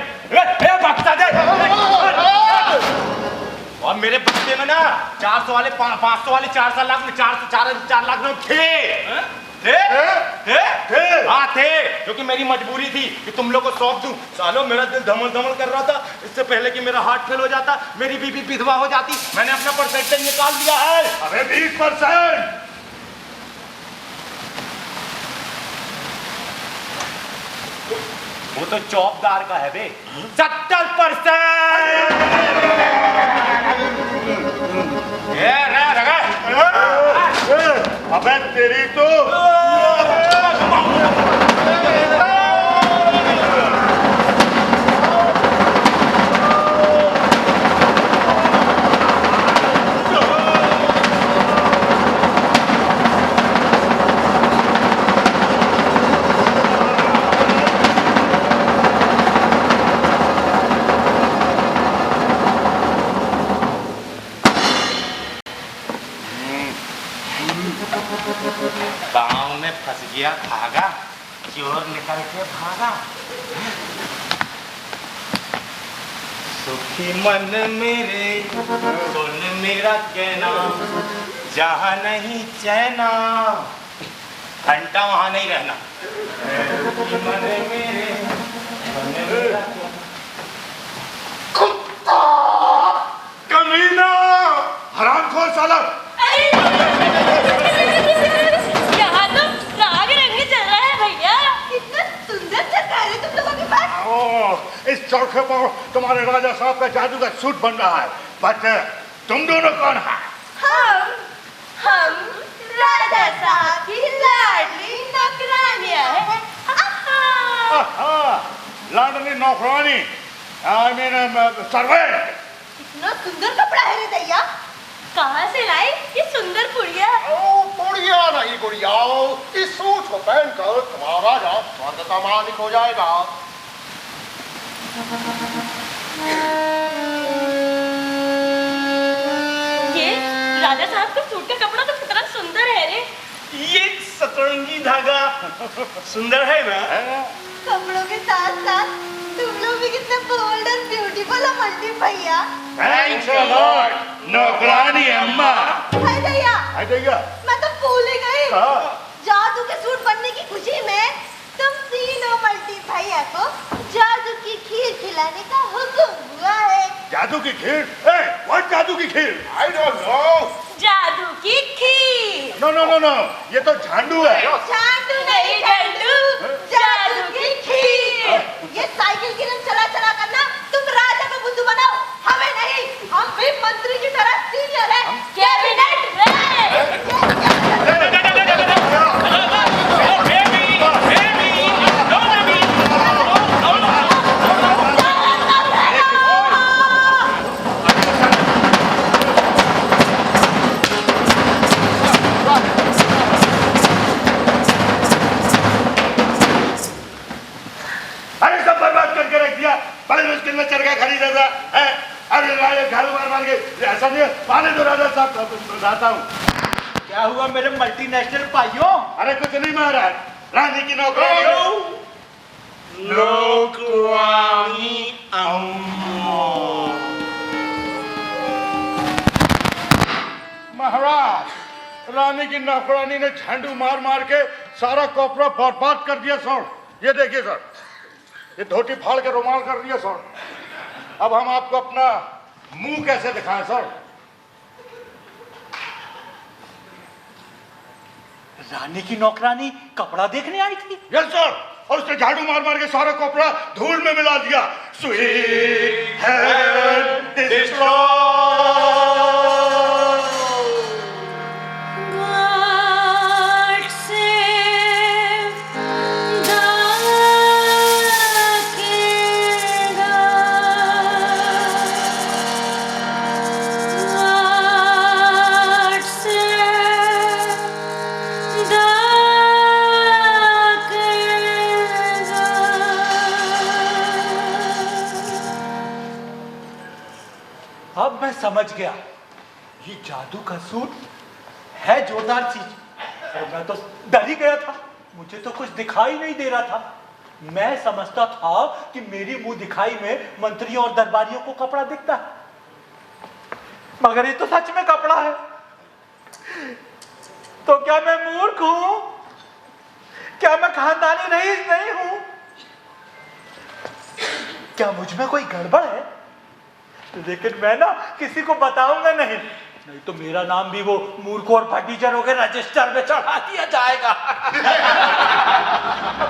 बक्सा दे। और मेरे बक्से में ना 400 वाले 500 वाले 4 लाख में 4 लाख में थे। हाँ थे, क्योंकि मेरी मजबूरी थी कि तुम लोग को सौंप दूं। सालों मेरा दिल धमल कर रहा था, इससे पहले कि मेरा हार्ट फेल हो जाता, मेरी बीबी विधवा हो जाती, मैंने अपना परसेंटेज निकाल दिया है। अबे 20%। वो तो चौबदार का है बे, 70%। अबे तेरी तो गांव में फंस गया धागा, चोर निकल के भागा। सुखी मन मेरे सुन मेरा कहना, जहाँ नहीं चैना घंटा वहां नहीं रहना। सुखी मन मेरे सुन मेरा कुत्ता, कमीना, हरामखोर साला। यहाँ तो राग रंग चल रहा है भैया। इतना सुंदर चक्कर है तुम लोगों के पास। ओह, इस चौके पर तुम्हारे राजा साहब का जादू का सूट बन रहा है। बट तुम दोनों कौन है? हम राजा साहब की लाडली नौकरानियां हैं। लाडली नौकरानी, आई मीन सर्वेंट। इतना सुंदर कपड़ा है रे दैया, कहाँ से लाई ये सुंदर पुड़िया? ओ पुड़िया नहीं गुड़िया, इस सूट को पहनकर तुम्हारा राजा स्वर्ग का मालिक हो जाएगा। ये राजा साहब के सूट का कपड़ा तो कितना सुंदर है रे। ये सतरंगी धागा सुंदर है ना? कपड़ों के साथ साथ तुम लोग भी कितने बोल्ड और ब्यूटीफुल हो मल्टी भैया। थैंक्स अ लॉट, नौकरानी अम्मा। हाय दैया, हाय दैया। मैं तो भूल ही गई। हाँ। जादू के सूट बनने की खुशी में तुम तीनों मल्टी भैया को जादू की खीर खिलाने का हुक्म हुआ है। जादू की खीर? व्हाट जादू की खीर? I don't know. जादू की खीर। नो नो नो नो, ये तो झांडू है। जादू नहीं गंडू, जादू की खीर। ये साइकिल की रंग चला चला करना तुम राजा को बुद्धू बनाओ, हमें नहीं। हम भी मंत्री की तरह सीनियर हैं, कैबिनेट अरे सब बर्बाद करके रख दिया। बड़े मुश्किल में चरखा खरीदा था, है? अरे राजा झाड़ू मार के ऐसा नहीं है। पानी तो राजा साहब बताता हूँ। क्या हुआ मेरे मल्टीनेशनल भाइयों? अरे कुछ नहीं महाराज, रानी की नौकरानी नौकरानी अम्मा। महाराज, रानी की नौकरानी ने झांडू मार मार के सारा कपड़ा बर्बाद कर दिया सर। ये देखिए सर, ये धोती फाड़ के रुमाल कर दिया सर। अब हम आपको अपना मुंह कैसे दिखाएं सर? रानी की नौकरानी कपड़ा देखने आई थी? यस सर, और उसने झाड़ू मार मार के सारा कपड़ा धूल में मिला दिया। स्वीट हैंड अब मैं समझ गया, ये जादू का सूट है जोरदार चीज। और मैं तो डर ही गया था, मुझे तो कुछ दिखाई नहीं दे रहा था। मैं समझता था कि मेरी मुंह दिखाई में मंत्रियों और दरबारियों को कपड़ा दिखता है, मगर ये तो सच में कपड़ा है। तो क्या मैं मूर्ख हूं? क्या मैं खानदानी रईस नहीं हूं? क्या मुझ में कोई गड़बड़ है? लेकिन मैं ना किसी को बताऊंगा नहीं, नहीं तो मेरा नाम भी वो मूर्ख और फटीचरों के रजिस्टर में चढ़ा दिया जाएगा।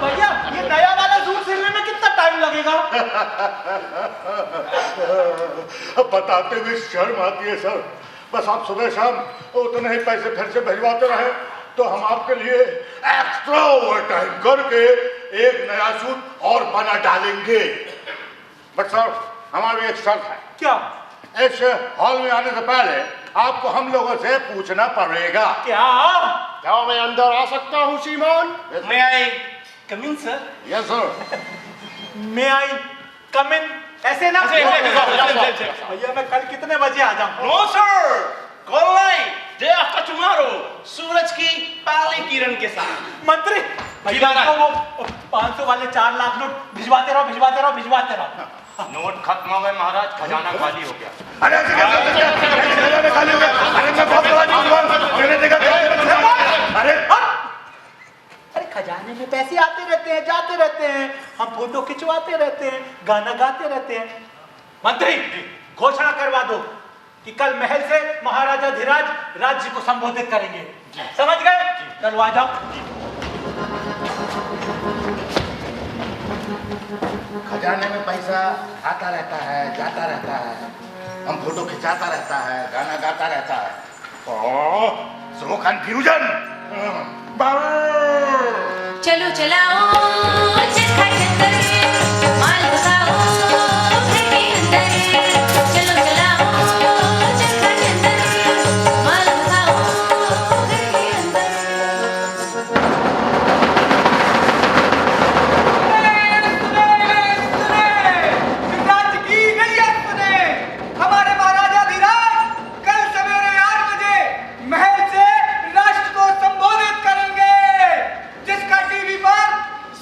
भैया, ये नया वाला सूट सिलने में कितना टाइम लगेगा? बताते हुए शर्म आती है सर। बस आप सुबह शाम उतने ही पैसे फिर से भिजवाते रहे तो हम आपके लिए एक्स्ट्रा ओवर टाइम करके एक नया सूट और बना डालेंगे। बट सर, हमारी एक शर्त है। क्या? इस हॉल में आने से पहले आपको हम लोगों से पूछना पड़ेगा। क्या? क्या मैं अंदर आ सकता हूँ श्रीमान? मैं आई कम इन सर। Yes sir. मैं आई कम इन ऐसे ना? भैया मैं कल कितने बजे आ जाऊँ? नो सर, कल नहीं, डे आफ्टर टुमारो, सूरज की पहली किरण के साथ। मंत्री भैया को वो 500 वाले 4 लाख नोट भिजवाते रहो, भिजवाते रहो, भिजवाते रहो। नोट खत्म हो गए महाराज, खजाना खाली हो गया। अरे खाली हो गया। अरे मैं बहुत बड़ा न्यूज़ हुआ। मैंने देखा। अरे अरे खजाने में पैसे आते रहते हैं, जाते रहते हैं, हम फोटो खिंचवाते रहते हैं, गाना गाते रहते हैं। मंत्री घोषणा करवा दो कि कल महल से महाराजा धीराज राज्य को संबोधित करेंगे। समझ गए? चलो आ जाओ। खजाने में पैसा आता रहता है, जाता रहता है, हम फोटो खिंचाता रहता है, गाना गाता रहता है। ओह, सो कंफ्यूजन। चलो चलाओ चरखा चंदर, माल भगाओ घर के अंदर। चलो चलाओ चरखा चंदर, माल भगाओ घर के अंदर। हमारे महाराजा धीराज कल सवेरे 8 बजे महल से राष्ट्र को संबोधित करेंगे, जिसका टीवी पर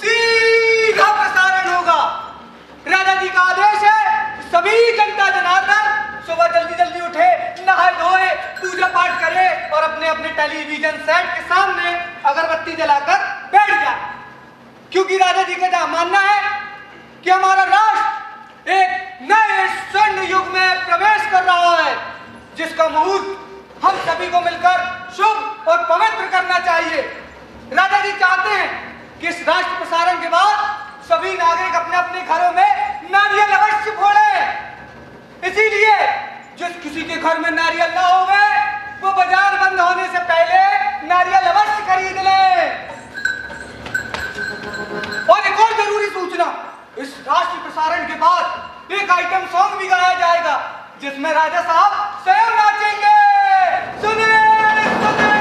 सीधा प्रसारण होगा। राजा जी का आदेश है सभी जनता जनार्दन सुबह जल्दी जल्दी उठे, नहाए धोए, पूजा पाठ करे और अपने अपने टेलीविजन सेट के सामने अगरबत्ती जलाकर बैठ जाए, क्योंकि राजा जी का मानना है कि हमारा राष्ट्र एक नए स्वर्ण युग में प्रवेश कर रहा है, जिसका मुहूर्त हम सभी को मिलकर शुभ और पवित्र करना चाहिए। राजा जी चाहते हैं कि इस राष्ट्र प्रसारण के बाद सभी नागरिक अपने अपने घरों में नारियल अवश्य फोड़े। इसीलिए जिस किसी के घर में नारियल ना होवे, वो बाजार बंद होने से पहले नारियल अवश्य खरीद ले। और एक और जरूरी सूचना, इस राष्ट्रीय प्रसारण के बाद एक आइटम सॉन्ग भी गाया जाएगा, जिसमें राजा साहब स्वयं नाचेंगे। सुने सुने।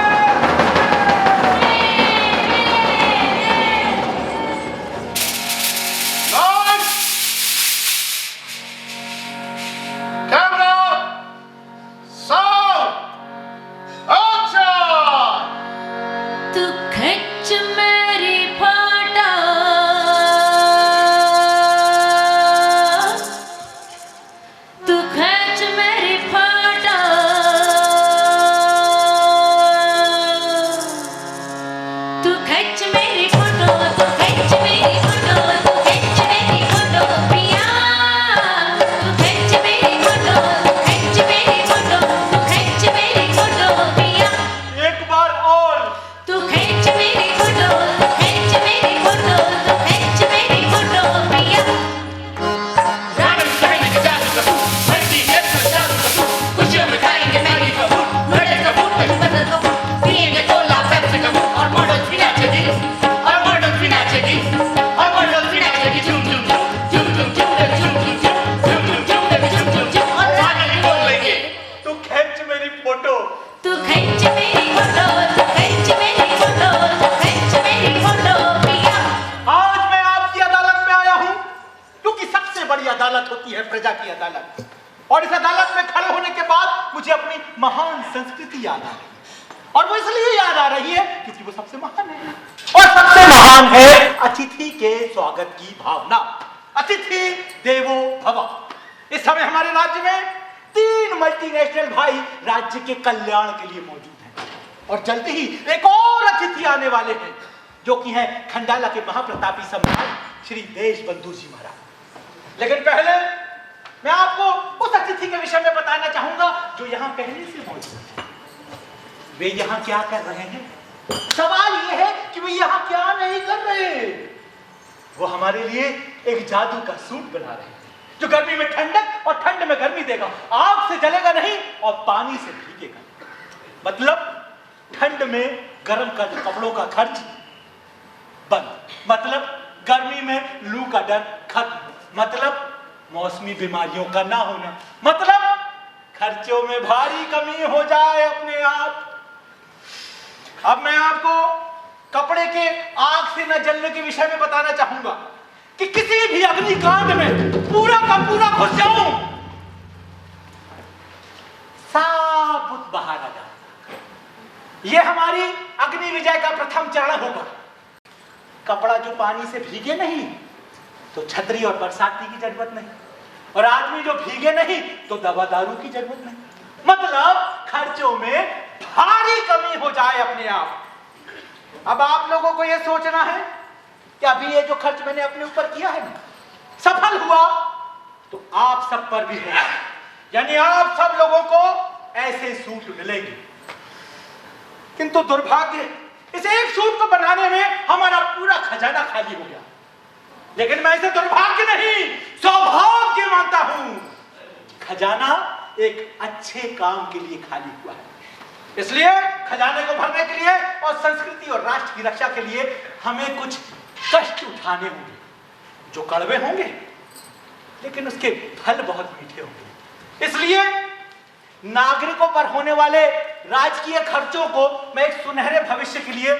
Camera sound action. तू खिंच मेरी फोटो, तू खिंच मेरी फोटो, तू खिंच मेरी फोटो, तू खिंच मेरी फोटो, तू खिंच मेरी फोटो पिया, तू खिंच मेरी फोटो, तू खिंच मेरी फोटो, तू खिंच मेरी फोटो पिया, एक बार और। तू खिंच मेरी फोटो, तू खिंच मेरी फोटो, तू खिंच मेरी फोटो पिया। रावण चाहेंगे कि जादू का भूत, धरती है तो जादू का भूत, खुशियों में खाएंगे मैगी का भूत, मर्डर का भूत, बदल का भूत, पिएंगे कोला पेप्सी का भूत, और मॉडल्स भी नाचेगी, और मॉडल्स भी नाचेगी, और मॉडल्स भी नाचेगी, झूम झूम झूम झूम झूम झूम झूम झूम झूम झूम झूम झूम झूम झूम, और गाने भी बोल लेंगे। तू खींच मेरी फोटो। तू खिंच मेरी फोटो, तू खिंच मेरी फोटो, तू खिंच मेरी फोटो पिया। आज मैं आपकी अदालत में आया हूं, क्योंकि सबसे बड़ी अदालत होती है प्रजा की अदालत। और इस अदालत में खड़े होने के बाद मुझे अपनी महान संस्कृति याद आ रही है। और वो इसलिए याद आ रही है क्योंकि वो सबसे महान है। और सबसे महान है अतिथि के स्वागत की भावना। अतिथि देवो भव। इस समय हमारे राज्य में 3 मल्टीनेशनल भाई राज्य के कल्याण के लिए मौजूद हैं। और जल्दी ही एक और अतिथि आने वाले हैं, जो कि हैं खंडाला के महाप्रतापी सम्राट श्री देशबंधु जी महाराज। लेकिन पहले मैं आपको उस अतिथि के विषय में बताना चाहूंगा जो यहाँ पहले से मौजूद है। वे यहाँ क्या कर रहे हैं? सवाल यह है कि वे यहाँ क्या नहीं कर रहे। वो हमारे लिए एक जादू का सूट बना रहे हैं, जो गर्मी में ठंडक और ठंड में गर्मी देगा, आग से जलेगा नहीं और पानी से भीगेगा। मतलब ठंड में गर्म कपड़ों का खर्च बंद, मतलब गर्मी में लू का डर खत्म, मतलब मौसमी बीमारियों का ना होना, मतलब खर्चों में भारी कमी हो जाए अपने आप। अब मैं आपको कपड़े के आग से न जलने के विषय में बताना चाहूंगा कि किसी भी अग्निकांड में पूरा का पूरा घुस जाऊं, साबुत बाहर आ जाऊंगा। यह हमारी अग्नि विजय का प्रथम चरण होगा। कपड़ा जो पानी से भीगे नहीं तो छतरी और बरसाती की जरूरत नहीं, और आदमी जो भीगे नहीं तो दवा दारू की जरूरत नहीं। मतलब खर्चों में भारी कमी हो जाए अपने आप। अब आप लोगों को यह सोचना है कि अभी ये जो खर्च मैंने अपने ऊपर किया है सफल हुआ तो आप सब पर भी होगा, यानी आप सब लोगों को ऐसे सूट मिलेंगे। किंतु दुर्भाग्य, इस एक सूट को बनाने में हमारा पूरा खजाना खाली हो गया। लेकिन मैं इसे दुर्भाग्य नहीं, सौभाग्य मानता हूं। खजाना एक अच्छे काम के लिए खाली हुआ है। इसलिए खजाने को भरने के लिए और संस्कृति और राष्ट्र की रक्षा के लिए हमें कुछ कष्ट उठाने होंगे, जो कड़वे होंगे लेकिन उसके फल बहुत मीठे होंगे। इसलिए नागरिकों पर होने वाले राजकीय खर्चों को मैं एक सुनहरे भविष्य के लिए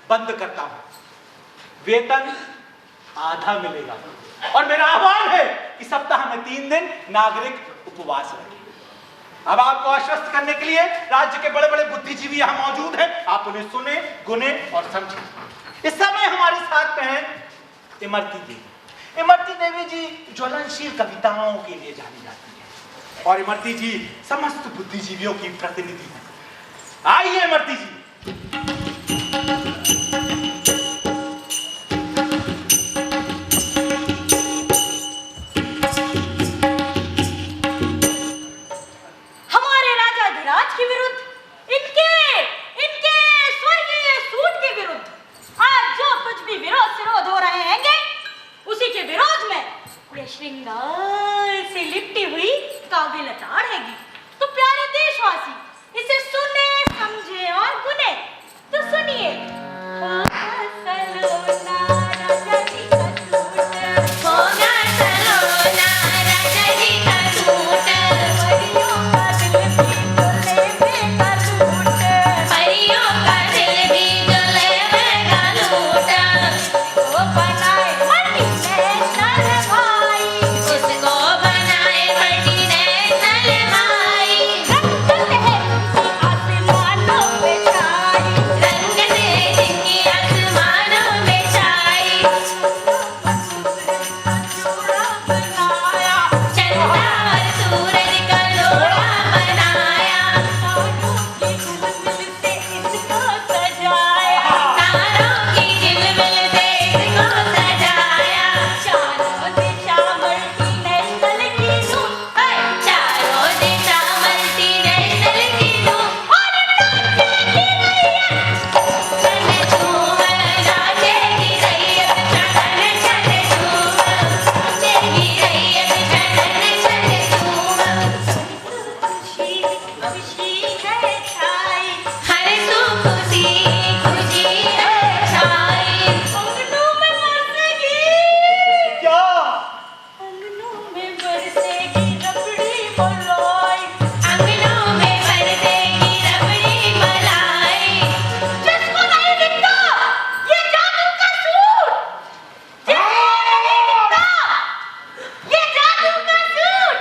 बंद करता हूं। वेतन आधा मिलेगा और मेरा आह्वान है कि सप्ताह में 3 दिन नागरिक उपवास रखें। अब आपको आश्वस्त करने के लिए राज्य के बड़े बड़े बुद्धिजीवी यहाँ मौजूद हैं। आप उन्हें सुने, गुने और समझें। इस समय हमारे साथ में है इमरती देवी। इमरती देवी जी ज्वलनशील कविताओं के लिए जानी जाती है और इमरती जी समस्त बुद्धिजीवियों की प्रतिनिधि हैं। आइए इमरती जी। श्रृंगार से लिपटी हुई काबिल रहेगी। तो प्यारे देशवासी इसे सुने समझे और गुने। तो सुनिए, होगा सलोना राजा जी का सूट, होगा सलोना राजा जी का सूट, परियों का दिल भी डोले में का लूट, परियों का दिल भी डोले में का लूट, वो बनाए मनी में नर भाई, उसको बनाए मटी ने नलवाई, रंग है उनकी आसमानों पे छाई, रंग दे जिनकी आसमानों में छाई, चूड़ा बनाया, चंदा और सूरज का लोड़ा बनाया, तारों की झिलमिल से इसको सजाया, तारों की झिलमिल से इसको सजाया, चारों दिशा मल्टी नेशनल की धूम, चारों दिशा मल्टी नेशनल की धूम, और नाचेगी रैयत, छन झूम नाचेगी रैयत, छन छन झूम नाचेगी रैयत, छन छन झूम, खुशी खुशी है छाई, हर सू खुशी खुशी है छाई, अंगनों में बरसेगी, क्या अंगनों में बरसेगी रबड़ी मलाई, अंगनों में बरसेगी रबड़ी मलाई, जिसको नहीं दिखता ये जादू का सूट, जिसको नहीं दिखता ये जादू का सूट,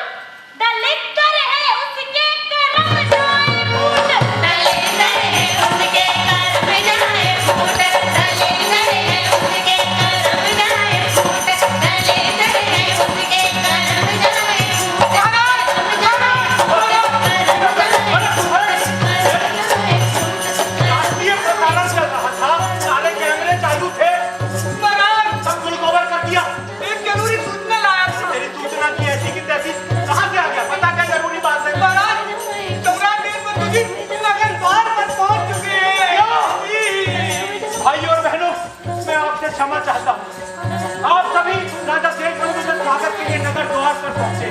दलितर है उसके करम जाए फूट, दलेंदर है उसके कर्म जाए फूट, दलेंदर है उसके कर्म जाए फूट, दलेंदर है उसके कर्म जाए फूट, कर्म जाए राष्ट्रीय प्रसारण चल रहा था, सारे कैमरे चालू थे, सब कुल कवर कर दिया। एक जरूरी सूचना लाया था। तेरी सूचना की ऐसी की तैसी कहाँ से आ गया? पता क्या जरूरी बात है? नगर द्वार पर पहुंच चुके हैं। भाई और बहनों, मैं आपसे क्षमा चाहता हूँ। आप सभी राजा देशबंधु के स्वागत के लिए नगर द्वार पर पहुंचे।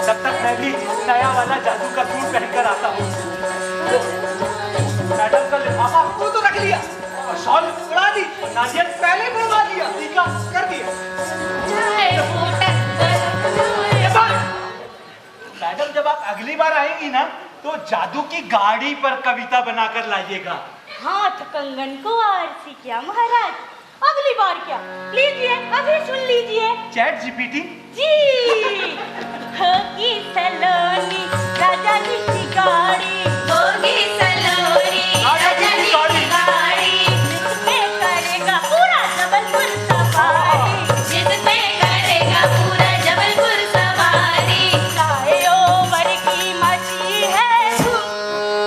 तब तक मैं भी नया वाला जादू का सूट पहनकर आता हूँ। मैडम का लिफाफा वो तो रख लिया, और शॉल उड़ा दी, और नारियल पहले बनवा दिया, टीका कर दिया। मैडम, जब आप अगली बार आएंगी ना तो जादू की गाड़ी पर कविता बनाकर लाइएगा। हाथ कंगन को आरसी क्या महाराज, अगली बार क्या, लीजिए अभी सुन लीजिए चैट जीपीटी जी, होगी सलोनी राजा जी की गाड़ी, होगी सलोनी राजा जी की गाड़ी, जिसमें करेगा पूरा जबलपुर सवारी, जिसपे करेगा पूरा जबलपुर सवारी, फ्लाईओवर की मची है धूम,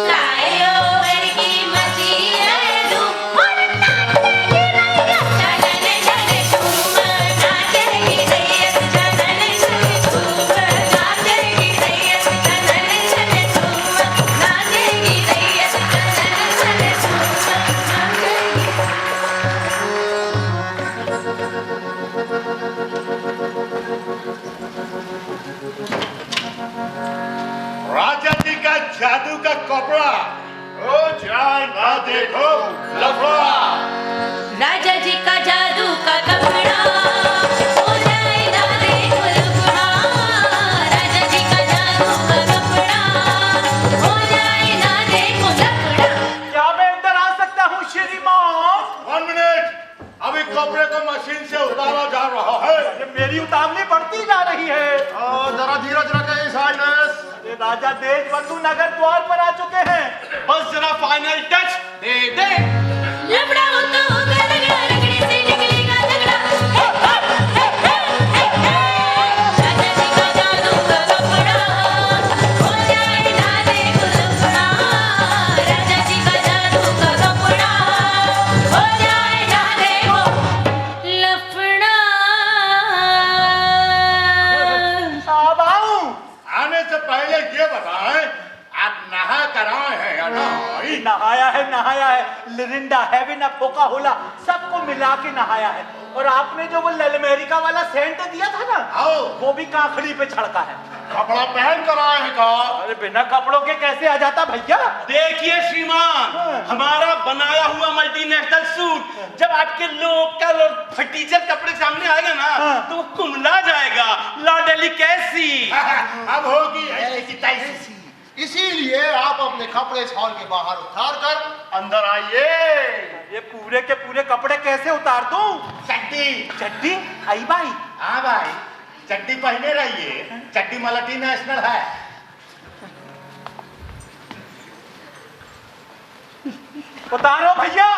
फ्लाईओवर की मची है धूम, और नाचेगी रैयत, छनन छन झूम नाचेगी रैयत, छनन छन झूम नाचेगी रैयत, छनन छन झूम नाचेगी रैयत, छनन छन झूम नाचेगी। राजा जी का जादू का कपड़ा ओ जाए ना देखो लफड़ा। राजा जी का जादू का कपड़ा हो जाए ना देखो लफड़ा, राजा जी का जादू का कपड़ा हो जाए ना देखो लफड़ा। क्या मैं अंदर आ सकता हूँ श्रीमान? 1 मिनट, अभी कपड़े को मशीन से उतारा जा रहा है। ये मेरी उतावली बढ़ती जा रही है। जरा धीरज रखें साइनस। ये राजा देशबंधु नगर द्वार पर आ चुके हैं। बस जरा फाइनल टच दे दे। लफड़ा हो तो होगा रगड़ा, रगड़े से निकलेगा तगड़ा। हे, हे, हे, हे, हे, हे। राजा जी का जादू का कपड़ा हो जाए ना देखो लफड़ा, राजा जी का जादू का कपड़ा हो जाए ना देखो लफड़ा। अब आऊं? आने से पहले ये बताएं, आप नहा कर आए हैं या नहीं? नहाया है, नहाया है। लिरिंडा, हेविन, कोका होला सबको मिला के नहाया है। और आपने जो वो ललमेरिका वाला सेंट दिया था ना, आओ वो भी काखड़ी पे छड़का है। कपड़ा पहन कर आए हैं का। अरे बिना कपड़ों के कैसे आ जाता भैया? देखिए श्रीमान, हमारा बनाया हुआ मल्टीनेशनल सूट जब आपके लोकल और फटीचर कपड़े सामने आएगा ना, तो वो कुमला जाएगा। ला डेलिकेसी। अब होगी ऐसी की तैसी। इसीलिए आप अपने कपड़े इस हॉल के बाहर उतार कर अंदर आइए। ये पूरे के पूरे कपड़े कैसे उतार दूं? चड्डी। चड्डी आई भाई? हाँ भाई, चड्डी पहने रहिए, चड्डी मल्टी नेशनल है। उतारो भैया।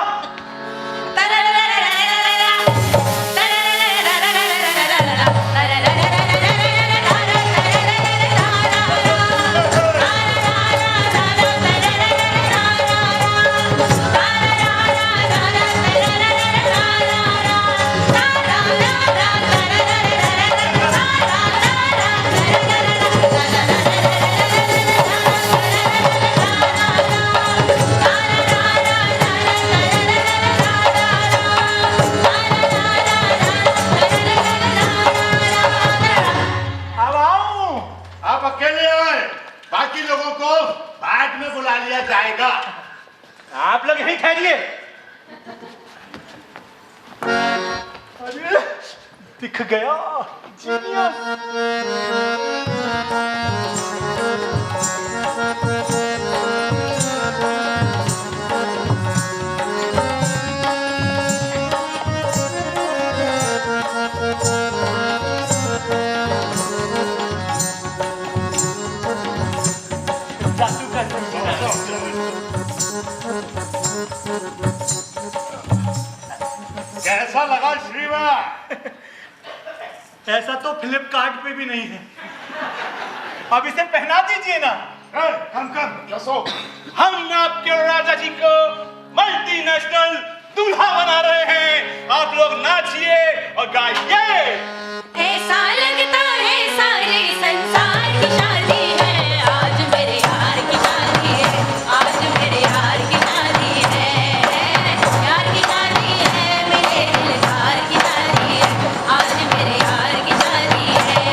आप अकेले आए, बाकी लोगों को बाद में बुला लिया जाएगा। आप लोग यहीं ठहरिए। अरे दिख गया। जादू का कैसा लगा श्रीमान? ऐसा तो फ्लिपकार्ट पे भी नहीं है। अब इसे पहना दीजिए ना। हम आपके राजा जी को मल्टीनेशनल दूल्हा बना रहे हैं। आप लोग नाचिए और गाइए। ऐसा लगता है सारे संसार की शादी है, आज मेरे यार की शादी है, आज मेरे यार की शादी है, यार की शादी है, मेरे दिलदार की शादी है, आज मेरे यार की शादी है।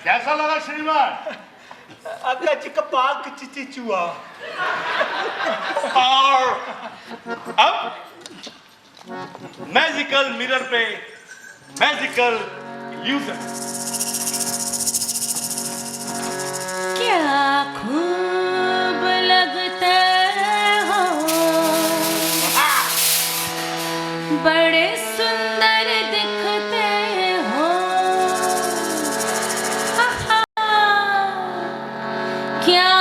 कैसा लगा श्रीमान? अक्का चिक्का पाक चिची चुआ। और अब मैजिकल मिरर पे मैजिकल इल्यूजन। क्या खूब लगते हो, बड़े सुंदर दिखते हो, आहा, क्या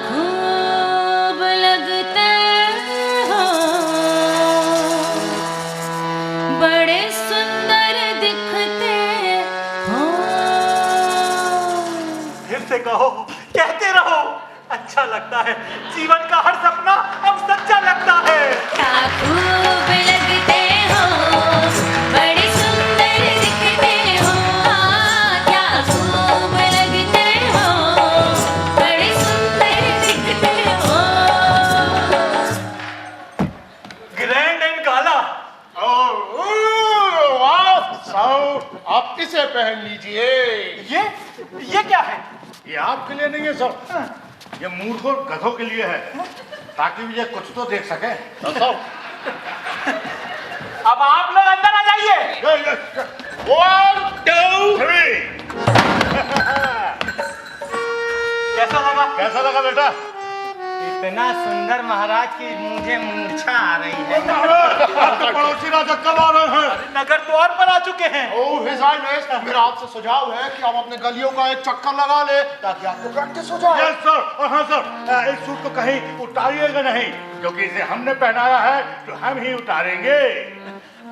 खूब लगते हो, बड़े सुंदर दिखते हो। फिर से कहो, कहते रहो। अच्छा लगता है, जीवन का हर सपना अब सच्चा लगता है। क्या खूब लगते हो, बड़े सुंदर दिखते हो, क्या खूब लगते हो, बड़े सुंदर दिखते हो। ग्रैंड एंड गाला। आप इसे पहन लीजिए। ये क्या है? ये आपके लिए नहीं है सर, ये मूर्खों और गधों के लिए है, ताकि ये कुछ तो देख सके। अब आप लोग अंदर आ जाइए। 1 2 3। कैसा लगा बेटा? इतना सुंदर महाराज की मुझे मूर्छा आ रही है। आपके पड़ोसी राजा कब आ रहे हैं? नगर द्वार पर आ चुके हैं। ओह हिज हाइनेस, मेरा आपसे सुझाव है कि आप अपने गलियों का एक चक्कर लगा ले ताकि आपको प्रैक्टिस हो जाए। Yes sir. और हाँ सर, इस सूट को कहीं उतारिएगा नहीं, क्योंकि इसे हमने पहनाया है तो हम ही उतारेंगे।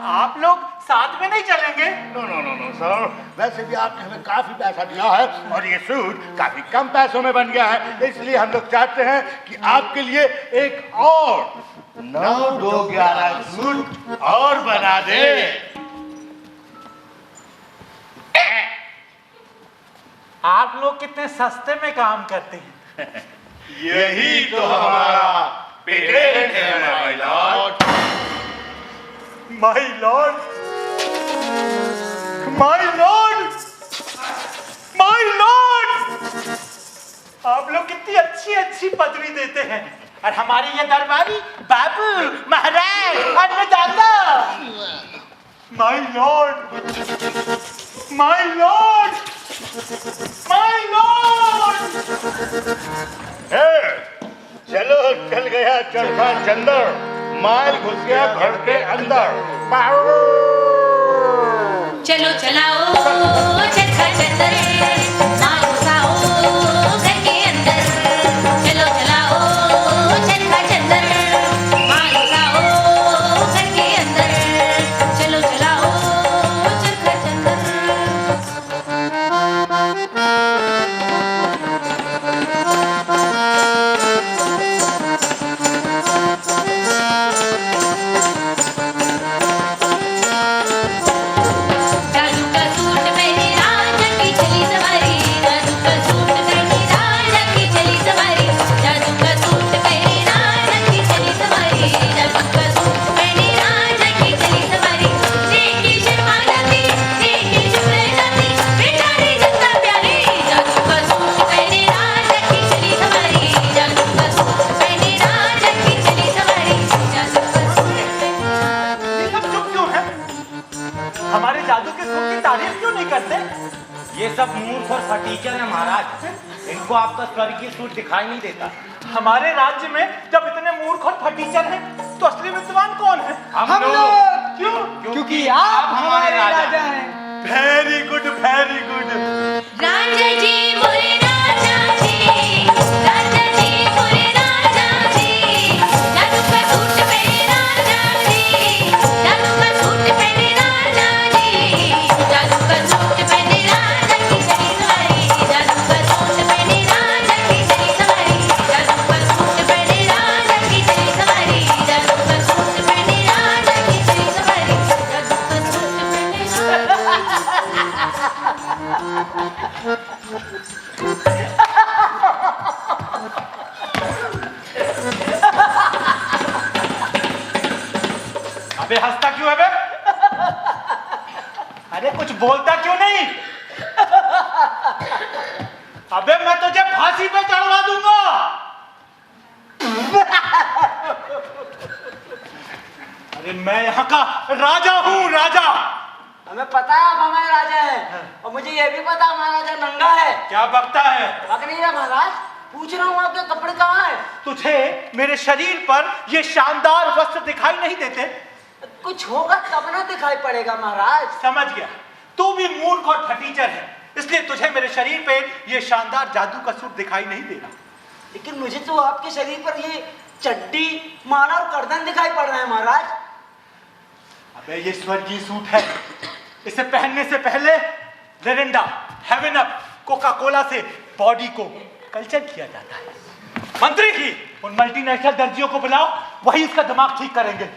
आप लोग साथ में नहीं चलेंगे? No no no no sir, वैसे भी आपने हमें काफी पैसा दिया है और ये सूट काफी कम पैसों में बन गया है, इसलिए हम लोग चाहते हैं कि आपके लिए एक और 9 2 11 सूट और बना दे। आप लोग कितने सस्ते में काम करते हैं। यही तो हमारा पेटेंट है my Lord. My Lord, my Lord, my Lord, आप लोग कितनी अच्छी अच्छी पदवी देते हैं और हमारी ये दरबारी बाबू महाराज अन्नदाता। My Lord, my Lord, my Lord. चलो चल गया चरखा चंदर, माल घुस गया घर के अंदर। चलो चलाओ चरखा चंदर, माल घुसाओ घर के अंदर। चलो चलाओ चरखा चंदर, माल घुसाओ घर के अंदर। चलो चलाओ चरखा चंदर। जादू का सूट पहने राजा की चली सवारी, जादू का सूट पहने राजा की चली सवारी। जादू का सूट पहने राजा की चली सवारी, जादू का सूट पहने राजा की चली सवारी। देख के शर्मा जाती, देख के चुप रह जाती, बेचारी जनता प्यारी। जादू का सूट पहने राजा की चली सवारी, जादू का सूट पहने राजा की चली सवारी। जादू का सूट पहने। ये सब चुप क्यों है? हमारे जादू के सूट की तारीफ क्यों नहीं करते? ये सब मूर्ख और फटीचर है महाराज, इनको आपका स्वर्गीय सूट दिखाई नहीं देता। हमारे राज्य में जब इतने मूर्ख और फटीचर हैं, तो असली विद्वान कौन है? हम लोग। क्यों? क्योंकि आप हमारे राजा हैं। Very good, very good. राजा जी मोरे राजा जी, राजा जी मोरे राजा जी। जादू का सूट पहने राजा जी, जादू का सूट पहने राजा जी। जादू का सूट पहने राजा की चली सवारी, जादू का सूट पहने राजा की चली सवारी। जादू का सूट पहने राजा की चली सवारी, जादू का सूट पहने राजा की चली सवारी। जादू का सूट अबे हंसता क्यों है बे? अरे कुछ बोलता क्यों नहीं? अबे मैं तुझे फांसी पे चढ़वा दूंगा। अरे मैं यहाँ का राजा हूँ, राजा। हमें पता है आप हमारे राजा हैं, और मुझे ये भी पता हमारा राजा नंगा है। क्या बकता है? पक नहीं रहा महाराज, पूछ रहा हूँ आपके कपड़े कहाँ हैं? तुझे मेरे शरीर पर ये शानदार वस्त्र दिखाई नहीं देते? कुछ होगा तब ना दिखाई पड़ेगा महाराज। समझ गया, तू भी मूर्ख और फटीचर है, इसलिए तुझे मेरे शरीर पे ये शानदार जादू का सूट दिखाई नहीं दे रहा। लेकिन मुझे तो आपके शरीर पर ये चड्डी, माला और गर्दन दिखाई पड़ रहा है महाराज। अबे ये स्वर्गीय सूट है, इसे पहनने से पहले लेरिंडा, हेवन अप, कोका कोला से बॉडी को कल्चर किया जाता है। मंत्री की उन मल्टीनेशनल दर्जियों को बुलाओ, वही इसका दिमाग ठीक करेंगे।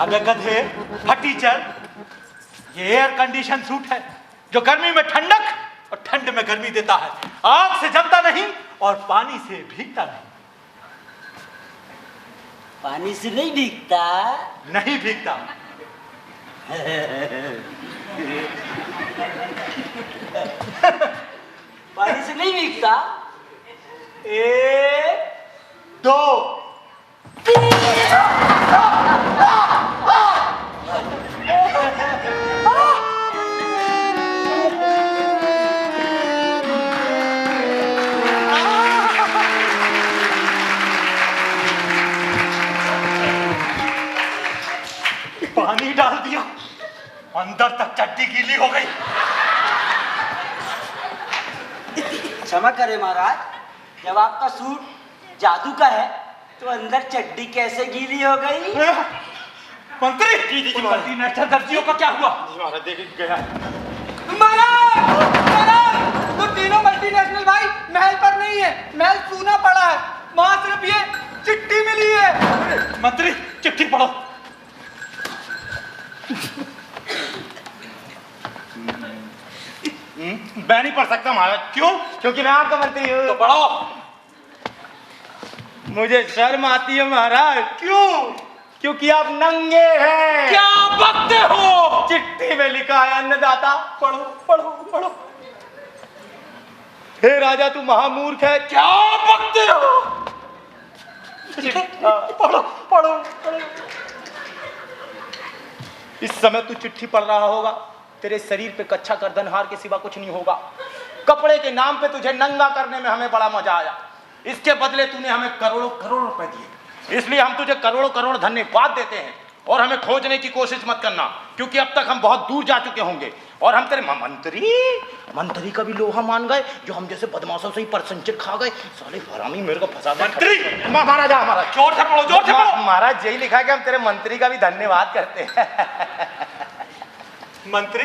अबे गधे, फटीचर, ये एयर कंडीशन सूट है जो गर्मी में ठंडक और ठंड में गर्मी देता है, आग से जलता नहीं और पानी से भीगता नहीं। पानी से नहीं भीगता? नहीं भीगता। पानी से नहीं भीगता? एक, दो, पानी डाल दिया, अंदर तक चड्डी गीली हो गई। क्षमा करे महाराज, जब आपका सूट जादू का है तो अंदर चड्डी कैसे गीली हो गई? मंत्री, उन मल्टीनेशनल दर्जियों का क्या हुआ? महाराज, तो तीनों मल्टीनेशनल भाई महल पर नहीं है, महल सूना पड़ा है, वहां सिर्फ ये चिट्ठी मिली है। मंत्री, चिट्ठी पढ़ो। मैं नहीं पढ़ सकता महाराज। क्यों? क्योंकि मैं आपका मंत्री हूँ। तो पढ़ो। मुझे शर्म आती है महाराज। क्यों? क्योंकि आप नंगे हैं। क्या बकते हो? चिट्ठी में लिखा है अन्नदाता। पढ़ो पढ़ो पढ़ो। हे राजा तू महामूर्ख है। क्या बकते हो? पढ़ो पढ़ो पढ़ो। इस समय तू चिट्ठी पढ़ रहा होगा। तेरे शरीर पे कच्चा गर्दनहार के सिवा कुछ नहीं होगा। कपड़े के नाम पे तुझे नंगा करने में हमें बड़ा मजा आया। इसके बदले तूने हमें करोड़ों करोड़ रुपए दिए, इसलिए हम तुझे करोड़ों करोड़ धन्यवाद देते हैं। और हमें खोजने की कोशिश मत करना, क्योंकि अब तक हम बहुत दूर जा चुके होंगे और हम तेरे मंत्री का भी लोहा मान गए, जो हम जैसे बदमाशों से ही परसंचर खा गए। साले हरामी मेरे को फंसा दे। मंत्री महाराज महाराज जोर से पढ़ो, जोर से पढ़ो। महाराज यही लिखा है कि हम तेरे मंत्री का भी धन्यवाद करते हैं। मंत्री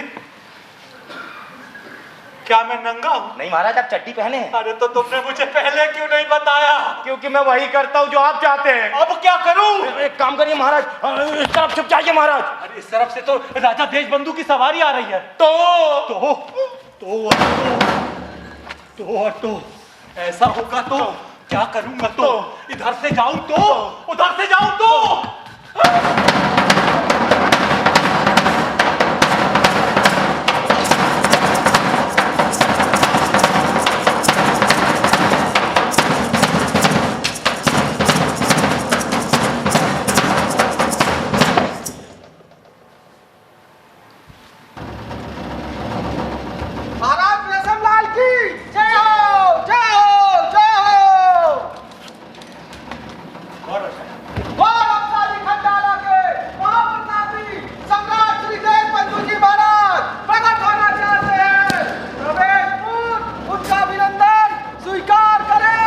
क्या मैं नंगा हूँ? नहीं महाराज, आप चड्डी पहने हैं। अरे तो तुमने मुझे पहले क्यों नहीं बताया? क्योंकि मैं वही करता हूँ जो आप चाहते हैं। अब क्या करूं? एक काम करिए महाराज, इस तरफ छुप जाइए महाराज। अरे इस तरफ से तो राजा देशबंधु की सवारी आ रही है। तो ऐसा होगा तो क्या करूंगा? तो इधर से जाऊं तो उधर से जाऊं तो महाराज रसमलाल की जय हो, जय हो, जय हो। गौरवशाली खंडाला के महाप्रतापी सम्राट श्री देशबंधु जी महाराज प्रकट होना चाहते हैं। प्रवेश पूर्व उनका अभिनंदन स्वीकार करें।